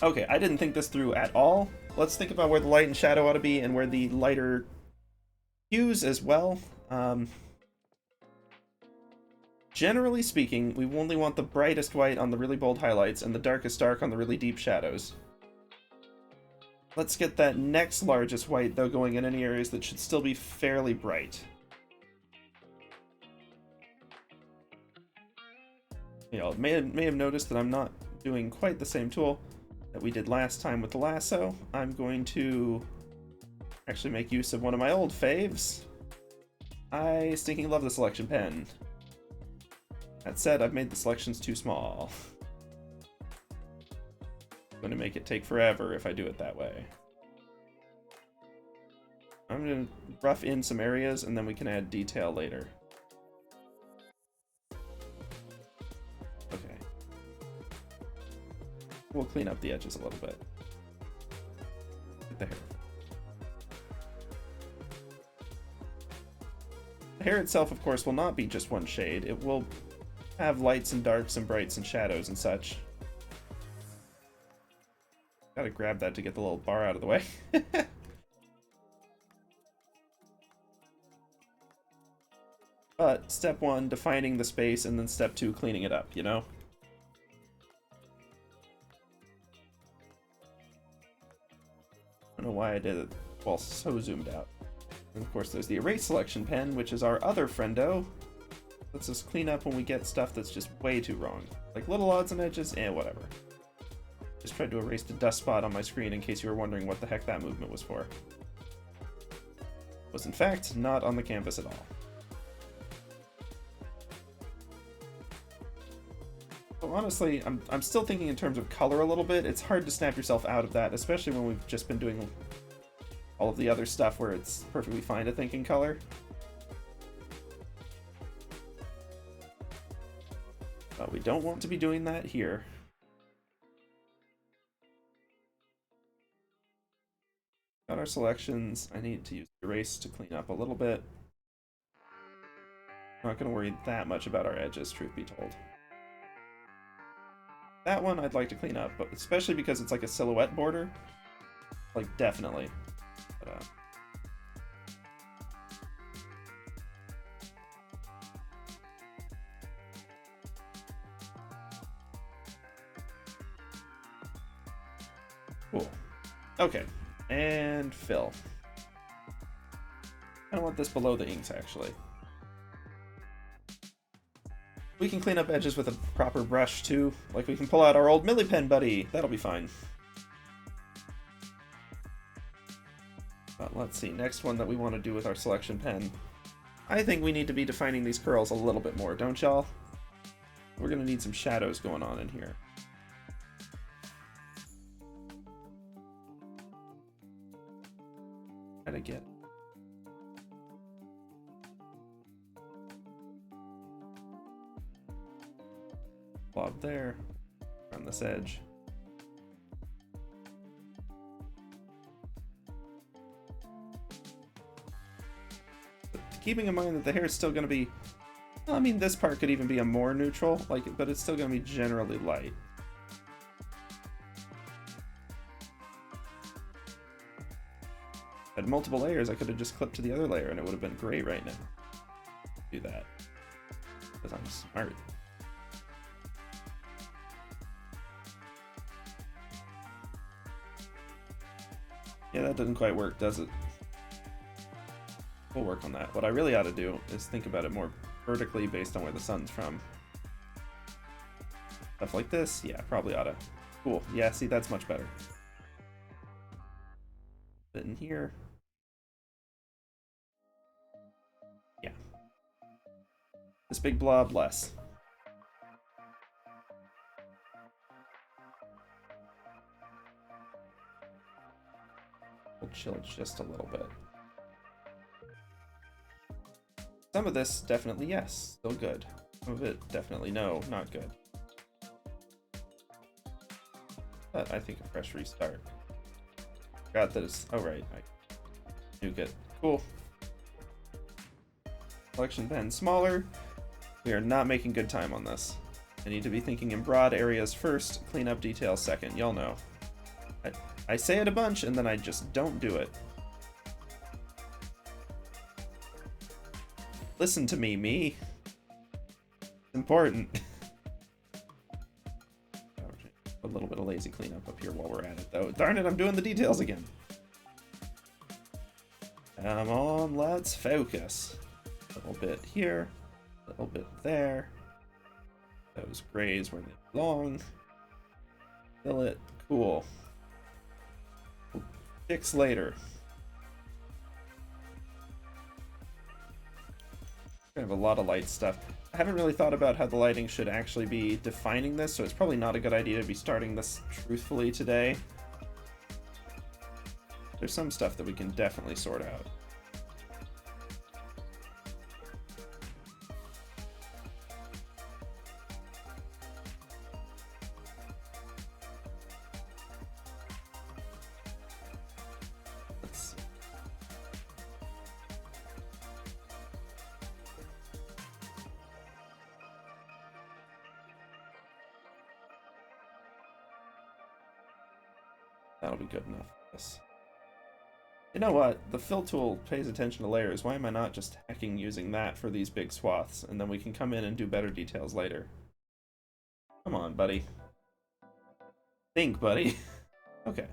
Okay, I didn't think this through at all. Let's think about where the light and shadow ought to be and where the lighter hues as well. Generally speaking, we only want the brightest white on the really bold highlights and the darkest dark on the really deep shadows. Let's get that next largest white, though, going in any areas that should still be fairly bright. Y'all may have noticed that I'm not doing quite the same tool that we did last time with the lasso. I'm going to actually make use of one of my old faves. I stinking love the selection pen. That said, I've made the selections too small. I'm going to make it take forever if I do it that way. I'm going to rough in some areas and then we can add detail later. Okay. We'll clean up the edges a little bit. Get the hair. The hair itself, of course, will not be just one shade. It will have lights and darks and brights and shadows and such. Gotta grab that to get the little bar out of the way. But step one, defining the space, and then step two, cleaning it up, you know? I don't know why I did it while so zoomed out. And of course there's the erase selection pen, which is our other friendo. Lets us clean up when we get stuff that's just way too wrong. Like little odds and edges, whatever. Just tried to erase the dust spot on my screen in case you were wondering what the heck that movement was for. It was in fact not on the canvas at all. So honestly, I'm still thinking in terms of color a little bit. It's hard to snap yourself out of that, especially when we've just been doing all of the other stuff where it's perfectly fine to think in color. But we don't want to be doing that here. Got our selections. I need to use erase to clean up a little bit. Not going to worry that much about our edges, truth be told. That one I'd like to clean up, but especially because it's like a silhouette border. Like, definitely. But, cool. Okay. And fill. I want this below the inks, actually. We can clean up edges with a proper brush too. Like we can pull out our old Millipen buddy. That'll be fine. But let's see, next one that we want to do with our selection pen. I think we need to be defining these curls a little bit more, don't y'all? We're gonna need some shadows going on in here. Try to get blob there on this edge. But keeping in mind that the hair is still going to be, well, I mean, this part could even be a more neutral, like, but it's still going to be generally light. At multiple layers, I could have just clipped to the other layer and it would have been gray right now. Do that because I'm smart. Yeah, that doesn't quite work, does it? We'll work on that. What I really ought to do is think about it more vertically based on where the sun's from. Stuff like this, yeah, probably ought to. Cool, yeah, see, that's much better. Bit in here. Yeah. This big blob, less. We'll chill just a little bit. Some of this, definitely yes, still good. Some of it, definitely no, not good. But I think a fresh restart. Forgot that it's, oh right, I nuke it. Cool. Selection pen smaller. We are not making good time on this. I need to be thinking in broad areas first, clean up details second, y'all know. I say it a bunch and then I just don't do it. Listen to me. It's important. A little bit of lazy cleanup up here while we're at it though. Darn it, I'm doing the details again. Come on, let's focus. A little bit here, a little bit there. Those grays where they belong. Fill it, cool. Fix later. I have a lot of light stuff. I haven't really thought about how the lighting should actually be defining this, so it's probably not a good idea to be starting this truthfully today. There's some stuff that we can definitely sort out. That'll be good enough for this. You know what? The fill tool pays attention to layers. Why am I not just hacking using that for these big swaths? And then we can come in and do better details later. Come on, buddy. Think, buddy. Okay.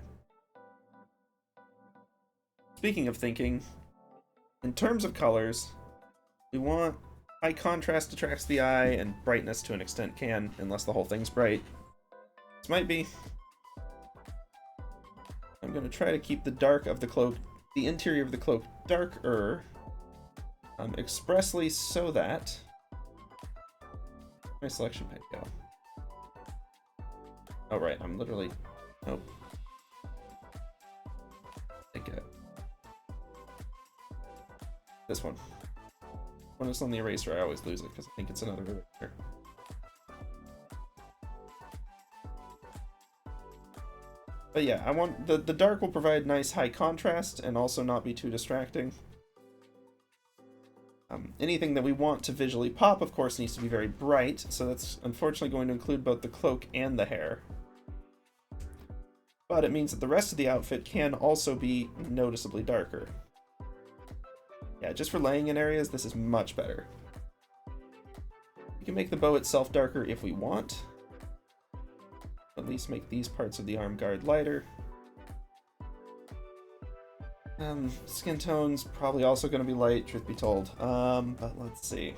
Speaking of thinking, in terms of colors, we want high contrast attracts the eye, and brightness to an extent can, unless the whole thing's bright. This might be. I'm going to try to keep the dark of the cloak, the interior of the cloak, darker, expressly so that my selection pen go. Oh right, I'm literally, nope. I get it. This one. When it's on the eraser, I always lose it because I think it's another eraser. But yeah, I want the dark will provide nice high contrast and also not be too distracting. Anything that we want to visually pop, of course, needs to be very bright, so that's unfortunately going to include both the cloak and the hair. But it means that the rest of the outfit can also be noticeably darker. Yeah, just for laying in areas, this is much better. We can make the bow itself darker if we want. At least make these parts of the arm guard lighter. Skin tone's probably also going to be light, truth be told. But let's see.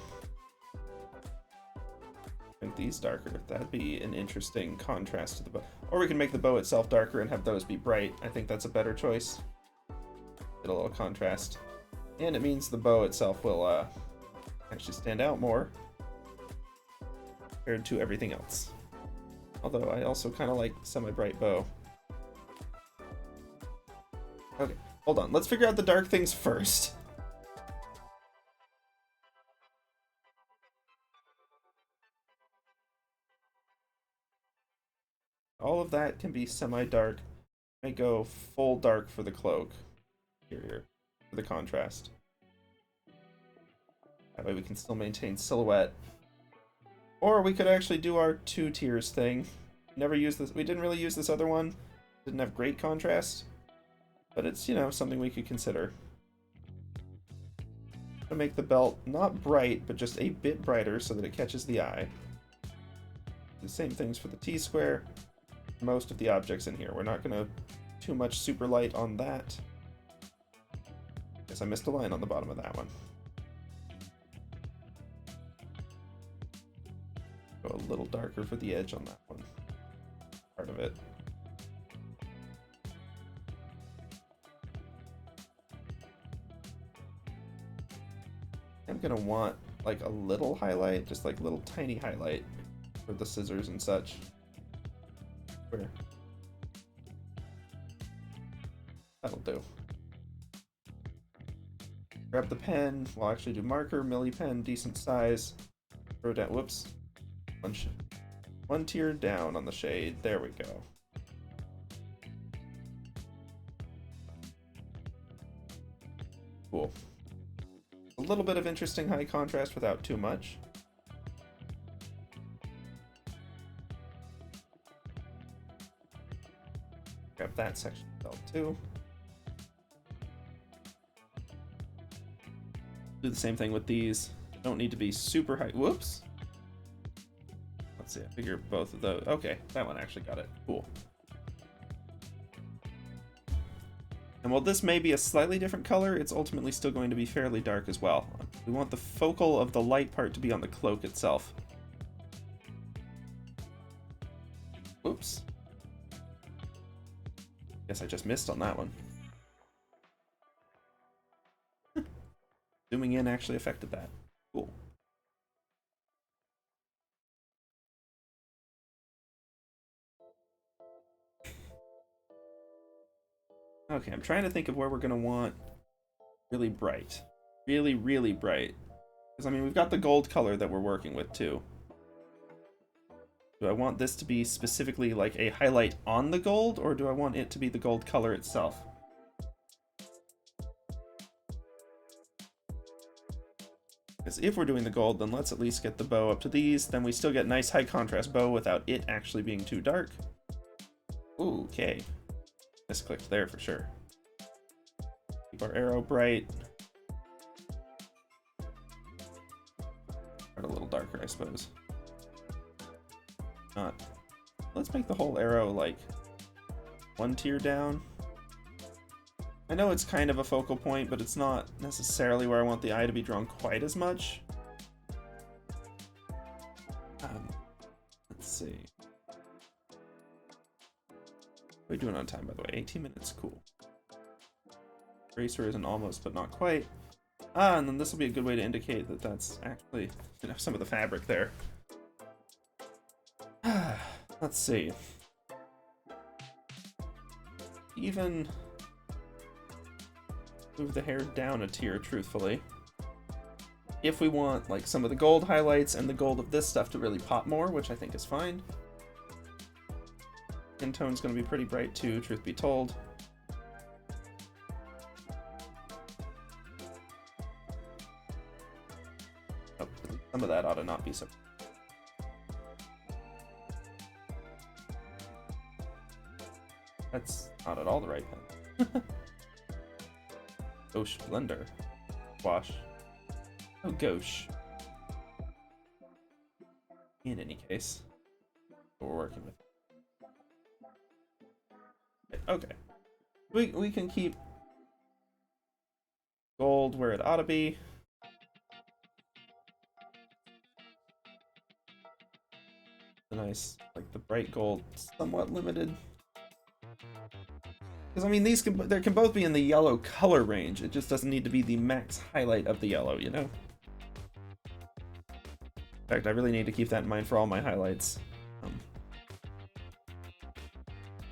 Make these darker. That'd be an interesting contrast to the bow. Or we can make the bow itself darker and have those be bright. I think that's a better choice. Get a little contrast. And it means the bow itself will actually stand out more compared to everything else. Although I also kind of like semi-bright bow. Okay, hold on. Let's figure out the dark things first. All of that can be semi-dark. I go full dark for the cloak. Here, for the contrast. That way we can still maintain silhouette. Or we could actually do our 2 tiers thing. Never used this. We didn't really use this other one. Didn't have great contrast. But it's, you know, something we could consider. To make the belt not bright, but just a bit brighter so that it catches the eye. The same things for the T-square. Most of the objects in here. We're not going to too much super light on that. Guess I missed a line on the bottom of that one. Go a little darker for the edge on that one. Part of it. I'm gonna want like a little highlight, just like little tiny highlight for the scissors and such. Where? That'll do. Grab the pen. We'll actually do marker, milli pen, decent size. Throw down. Whoops. One tier down on the shade. There we go. Cool. A little bit of interesting high contrast without too much. Grab that section belt too. Do the same thing with these. Don't need to be super high. Whoops. Let's see. I figure both of those. Okay, that one actually got it. Cool. And while this may be a slightly different color, it's ultimately still going to be fairly dark as well. We want the focal of the light part to be on the cloak itself. Oops. Guess I just missed on that one. Zooming in actually affected that. Cool. Okay, I'm trying to think of where we're going to want really bright. Really, really bright. Because, I mean, we've got the gold color that we're working with, too. Do I want this to be specifically like a highlight on the gold, or do I want it to be the gold color itself? Because if we're doing the gold, then let's at least get the bow up to these. Then we still get nice high contrast bow without it actually being too dark. Ooh, okay. Misclicked there for sure. Keep our arrow bright. A little darker, I suppose. Not. Let's make the whole arrow like one tier down. I know it's kind of a focal point, but it's not necessarily where I want the eye to be drawn quite as much. Let's see. What are we doing on time, by the way? 18 minutes, cool. Eraser isn't almost, but not quite. Ah, and then this will be a good way to indicate that that's actually, you know, some of the fabric there. Let's see. Even move the hair down a tier, truthfully. If we want like some of the gold highlights and the gold of this stuff to really pop more, which I think is fine. Skin tone's going to be pretty bright too, truth be told. Oh, some of that ought to not be so. That's not at all the right pen. Gauche blender. Wash. Oh, gauche. In any case, what we're working with. Okay. We can keep gold where it ought to be. The nice, like the bright gold, somewhat limited. Because I mean, there can both be in the yellow color range. It just doesn't need to be the max highlight of the yellow, you know? In fact, I really need to keep that in mind for all my highlights.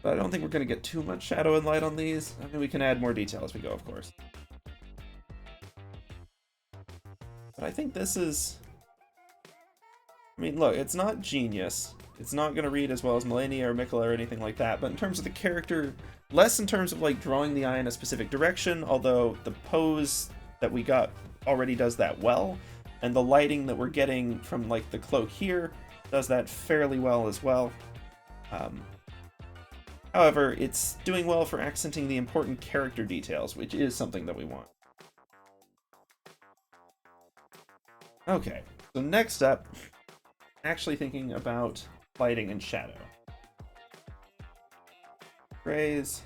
But I don't think we're going to get too much shadow and light on these. I mean, we can add more detail as we go, of course. But I think this is... I mean, look, it's not genius. It's not going to read as well as Melania or Mikola or anything like that, but in terms of the character, less in terms of, like, drawing the eye in a specific direction, although the pose that we got already does that well, and the lighting that we're getting from, like, the cloak here does that fairly well as well. However, it's doing well for accenting the important character details, which is something that we want. Okay, so next up, actually thinking about lighting and shadow. Gray's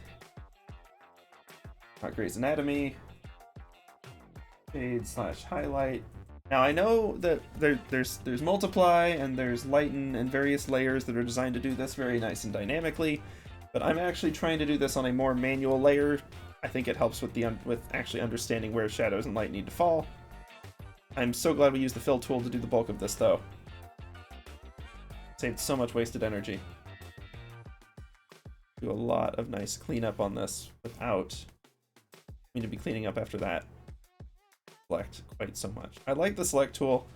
Anatomy, shade / highlight. Now I know that there's multiply and there's lighten and various layers that are designed to do this very nice and dynamically, but I'm actually trying to do this on a more manual layer. I think it helps with actually understanding where shadows and light need to fall. I'm so glad we used the fill tool to do the bulk of this though. Saved so much wasted energy. Do a lot of nice cleanup on this without me to be cleaning up after that. Select quite so much. I like the select tool,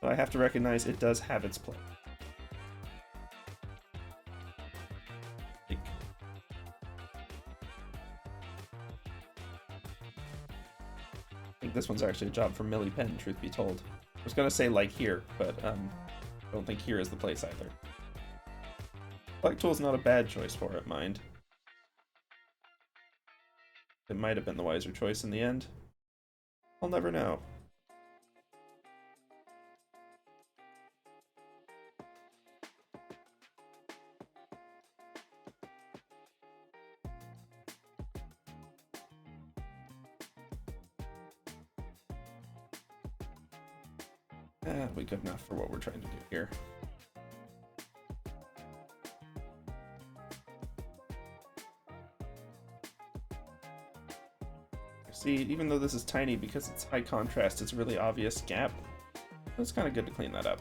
but I have to recognize it does have its place. I think this one's actually a job for Millie Penn, truth be told. I was gonna say like here, but I don't think here is the place either. Select tool's not a bad choice for it, mind. It might have been the wiser choice in the end. I'll never know. That'll be good enough for what we're trying to do here. See, even though this is tiny, because it's high contrast, it's a really obvious gap. It's kind of good to clean that up.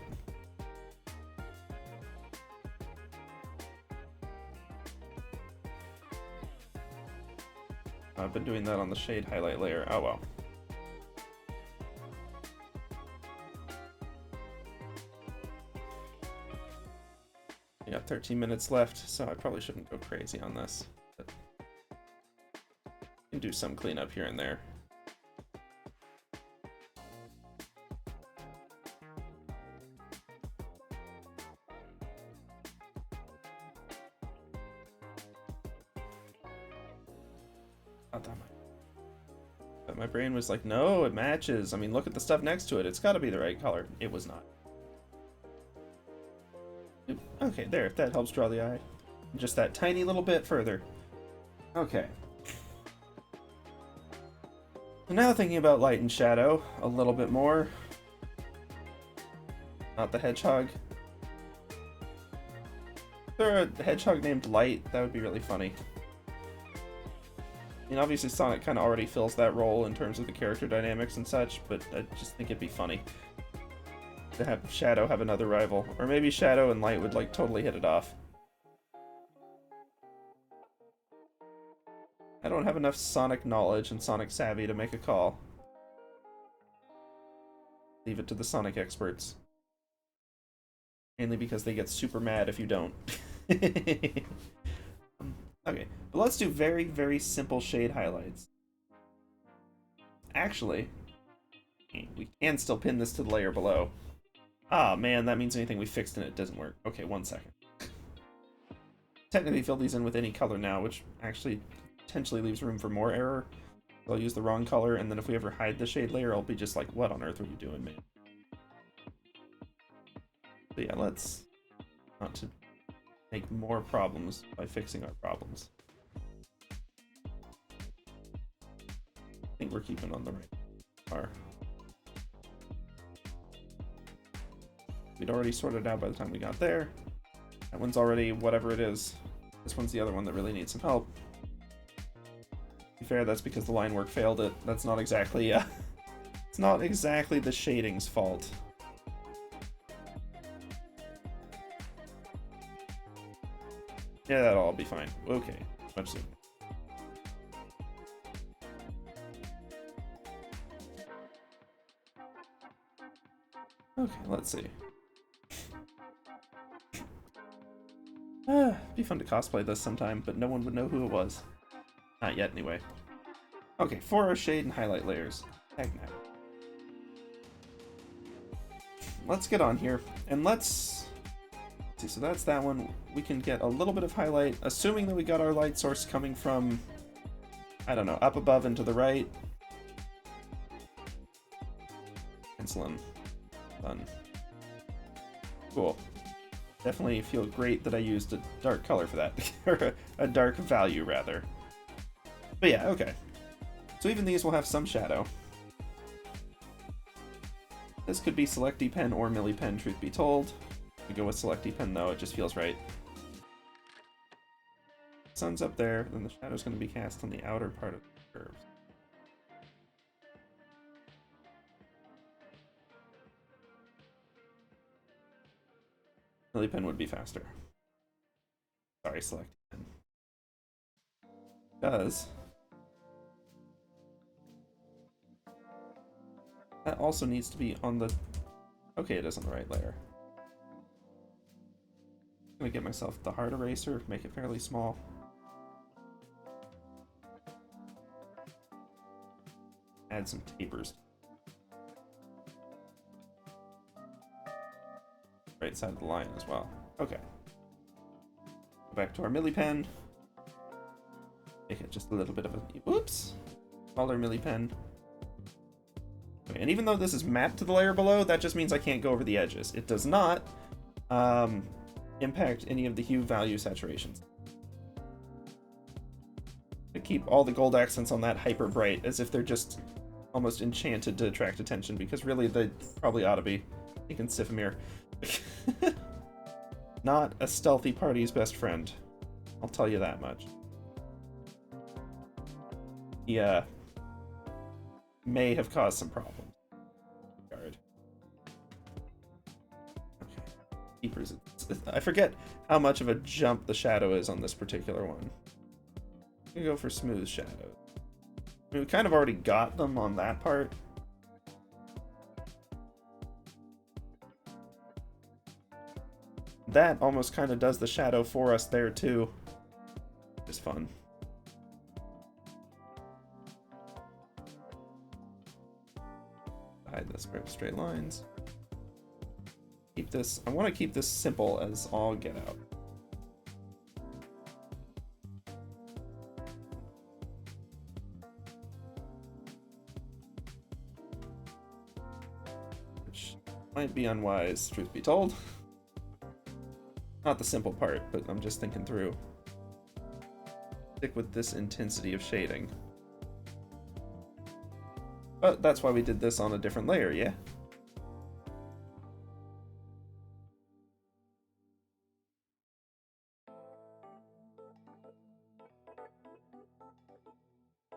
I've been doing that on the shade highlight layer. Oh well. We got 13 minutes left, so I probably shouldn't go crazy on this. But can do some cleanup here and there. But my brain was like, no, it matches. I mean, look at the stuff next to it. It's got to be the right color. It was not. Okay, there. If that helps draw the eye. Just that tiny little bit further. Okay. So now thinking about light and shadow a little bit more. Not the hedgehog. If there were a hedgehog named Light, that would be really funny. I mean, obviously Sonic kind of already fills that role in terms of the character dynamics and such, but I just think it'd be funny to have Shadow have another rival. Or maybe Shadow and Light would, like, totally hit it off. I don't have enough Sonic knowledge and Sonic savvy to make a call. Leave it to the Sonic experts. Mainly because they get super mad if you don't. Okay, but let's do very, very simple shade highlights. Actually, we can still pin this to the layer below. Ah, man, that means anything we fixed in it doesn't work. Okay, 1 second. Technically fill these in with any color now, which actually potentially leaves room for more error. I'll use the wrong color, and then if we ever hide the shade layer, I'll be just like, what on earth are you doing, man? But yeah, let's not to make more problems by fixing our problems. I think we're keeping on the right bar. We'd already sorted it out by the time we got there. That one's already whatever it is. This one's the other one that really needs some help. To be fair, that's because the line work failed it. That's not exactly, it's not exactly the shading's fault. Yeah, that'll all be fine. Okay, much sooner. Okay, let's see. It'd be fun to cosplay this sometime, but no one would know who it was. Not yet, anyway. Okay, for our shade and highlight layers. Heck no. Let's get on here, and let's see. So that's that one. We can get a little bit of highlight, assuming that we got our light source coming from, I don't know, up above and to the right. Pencil in. Done. Cool. Definitely feel great that I used a dark color for that. Or a dark value, rather. But yeah, okay. So even these will have some shadow. This could be Selecti Pen or Milli Pen, truth be told. We go with Selecti Pen though, it just feels right. Sun's up there, then the shadow's going to be cast on the outer part of the curves. Milli Pen would be faster. Sorry, Selecti Pen. Does. That also needs to be on the... Okay, it is on the right layer. I'm gonna get myself the hard eraser, make it fairly small. Add some tapers. Right side of the line as well. Okay. Go back to our Milli Pen. Make it just a little bit of a... Whoops! Smaller Milli Pen. Okay, and even though this is mapped to the layer below, that just means I can't go over the edges. It does not impact any of the hue value saturations. To keep all the gold accents on that hyper bright, as if they're just almost enchanted to attract attention, because really they probably ought to be. You can Sifamir. Not a stealthy party's best friend. I'll tell you that much. Yeah. May have caused some problems. Guard. Okay. Keepers. I forget how much of a jump the shadow is on this particular one. I'm gonna go for smooth shadows. I mean, we kind of already got them on that part. That almost kind of does the shadow for us there too. Just fun. Hide this straight lines. Keep this. I want to keep this simple as all get out. Which might be unwise, truth be told. Not the simple part, but I'm just thinking through. Stick with this intensity of shading. But that's why we did this on a different layer, yeah?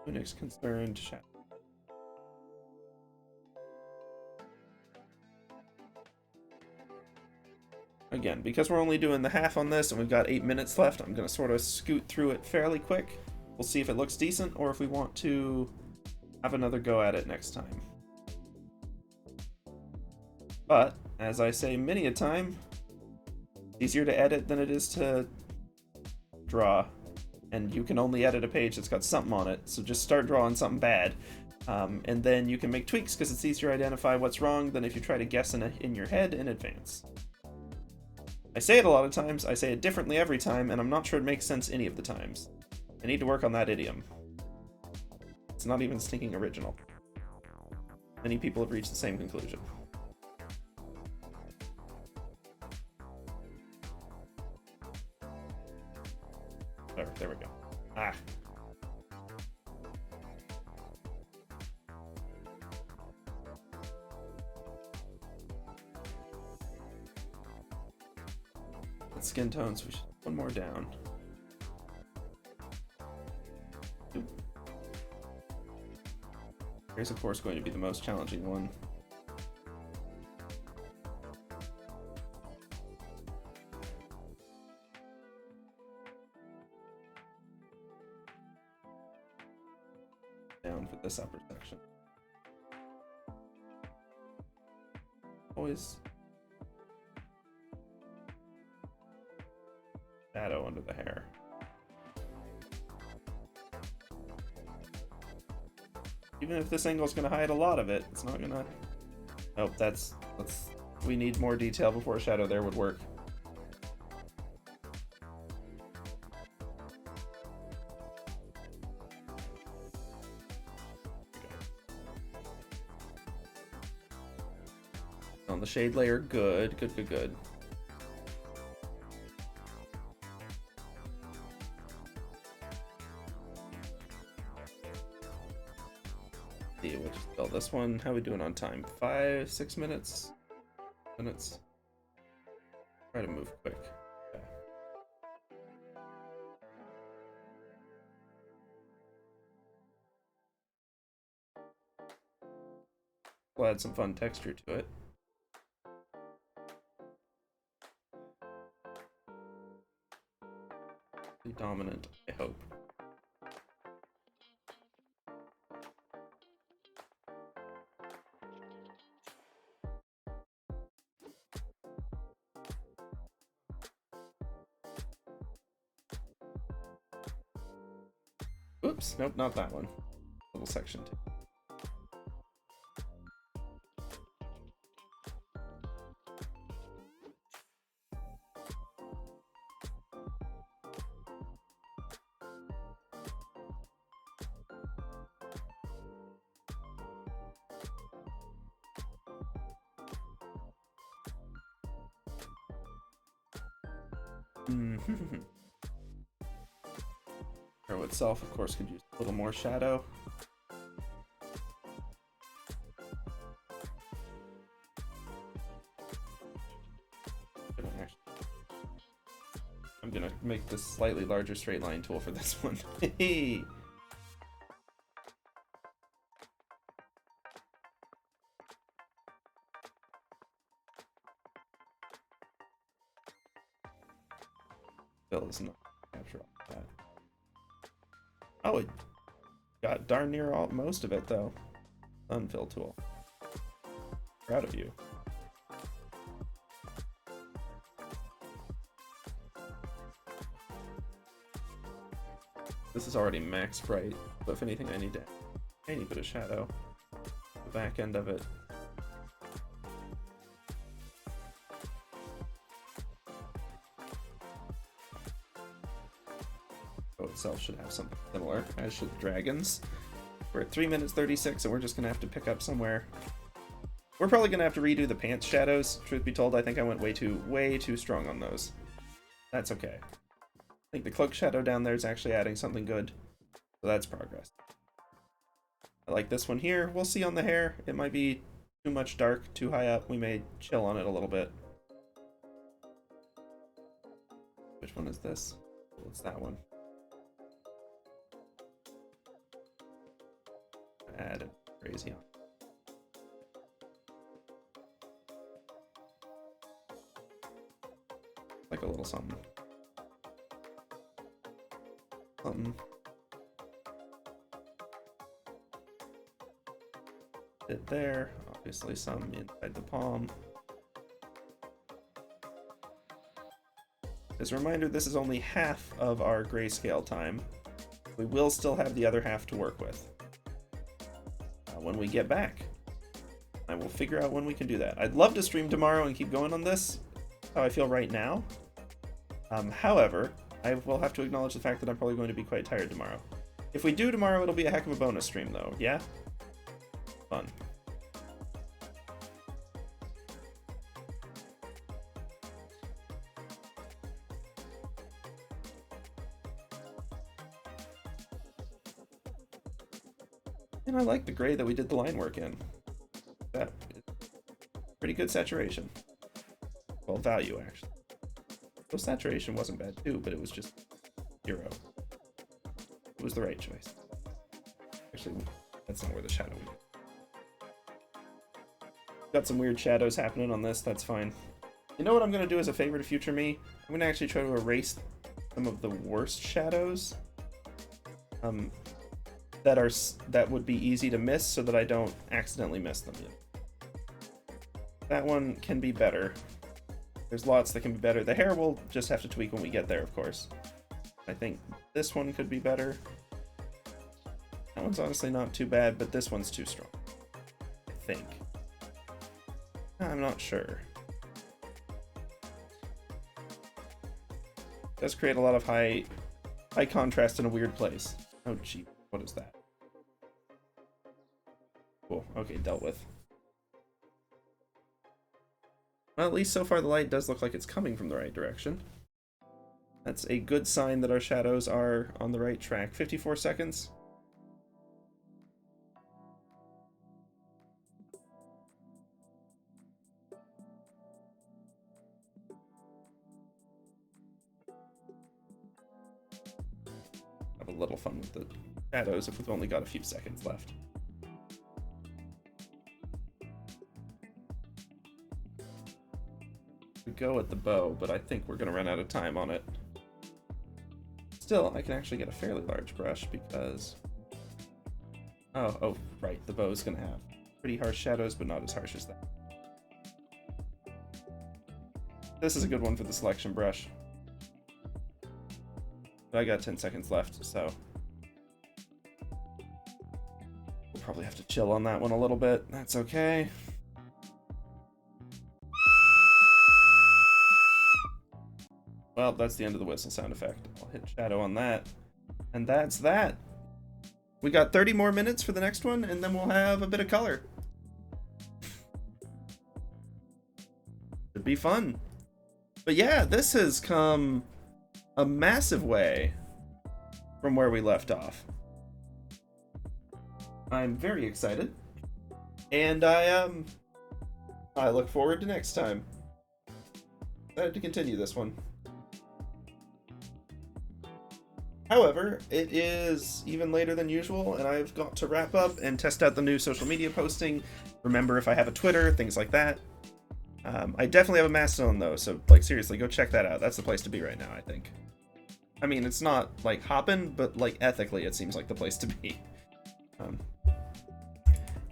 Unix concerned shadow. Again, because we're only doing the half on this and we've got 8 minutes left, I'm going to sort of scoot through it fairly quick. We'll see if it looks decent or if we want to have another go at it next time. But, as I say many a time, it's easier to edit than it is to draw. And you can only edit a page that's got something on it, so just start drawing something bad. And then you can make tweaks because it's easier to identify what's wrong than if you try to guess in your head in advance. I say it a lot of times, I say it differently every time, and I'm not sure it makes sense any of the times. I need to work on that idiom. It's not even stinking original. Many people have reached the same conclusion. There we go. Ah. Let's skin tones. We should one more down. Here's of course going to be the most challenging one. Down for this upper section. Always shadow under the hair. Even if this angle is going to hide a lot of it, it's not going to... Nope, that's... We need more detail before a shadow there would work. On the shade layer, good. See, we'll just build this one. How are we doing on time? 5, 6 minutes? Minutes. Try to move quick. Okay. We'll add some fun texture to it. Dominant, I hope. Oops, nope, not that one. Little section 2. Arrow itself, of course, could use a little more shadow. I'm gonna make this slightly larger straight line tool for this one. Hey. Fill is not capture all that. Oh, it got darn near most of it though. Unfill tool. Proud of you. This is already max bright, but if anything, I need to add a tiny bit of shadow. The back end of it. Itself should have something similar, as should the dragons. We're at 3 minutes 36, and we're just gonna have to pick up somewhere. We're probably gonna have to redo the pants shadows. Truth be told, I think I went way too strong on those. That's okay. I think the cloak shadow down there is actually adding something good, so that's progress. I like this one here. We'll see on the hair. It might be too much dark, too high up. We may chill on it a little bit. Which one is this? Well, it's that one. Add it crazy on. Like a little something. Bit there. Obviously some inside the palm. As a reminder, this is only half of our grayscale time. We will still have the other half to work with. When we get back, I will figure out when we can do that. I'd love to stream tomorrow and keep going on this. How I feel right now. However, I will have to acknowledge the fact that I'm probably going to be quite tired tomorrow. If we do tomorrow, it'll be a heck of a bonus stream though, yeah? Fun. And I like the gray that we did the line work in. That is pretty good saturation. Well, value actually. So saturation wasn't bad too, but it was just 0. It was the right choice. Actually, that's not where the shadow is. Got some weird shadows happening on this, that's fine. You know what I'm going to do as a favor to future me? I'm going to actually try to erase some of the worst shadows that would be easy to miss so that I don't accidentally miss them. That one can be better. There's lots that can be better. The hair will just have to tweak when we get there, of course. I think this one could be better. That one's honestly not too bad, but this one's too strong. I think. I'm not sure. It does create a lot of high contrast in a weird place. Oh gee, what is that? Cool, okay, dealt with. Well, at least so far the light does look like it's coming from the right direction. That's a good sign that our shadows are on the right track. 54 seconds. Have a little fun with the shadows if we've only got a few seconds left. We go at the bow, but I think we're going to run out of time on it. Still, I can actually get a fairly large brush because... Oh, right, the bow is going to have pretty harsh shadows, but not as harsh as that. This is a good one for the selection brush. But I got 10 seconds left, so... we'll probably have to chill on that one a little bit. That's okay. Well, that's the end of the whistle sound effect. I'll hit shadow on that. And that's that. We got 30 more minutes for the next one, and then we'll have a bit of color. Should be fun. But yeah, this has come a massive way from where we left off. I'm very excited. And I look forward to next time. Excited to continue this one. However, it is even later than usual, and I've got to wrap up and test out the new social media posting. Remember if I have a Twitter, things like that. I definitely have a Mastodon, though, so, like, seriously, go check that out. That's the place to be right now, I think. I mean, it's not, like, hopping, but, like, ethically, it seems like the place to be.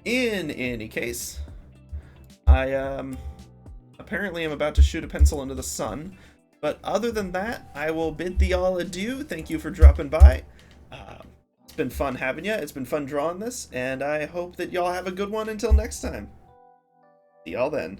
In any case, I, apparently am about to shoot a pencil into the sun. But other than that, I will bid thee all adieu. Thank you for dropping by. It's been fun having you. It's been fun drawing this. And I hope that y'all have a good one until next time. See y'all then.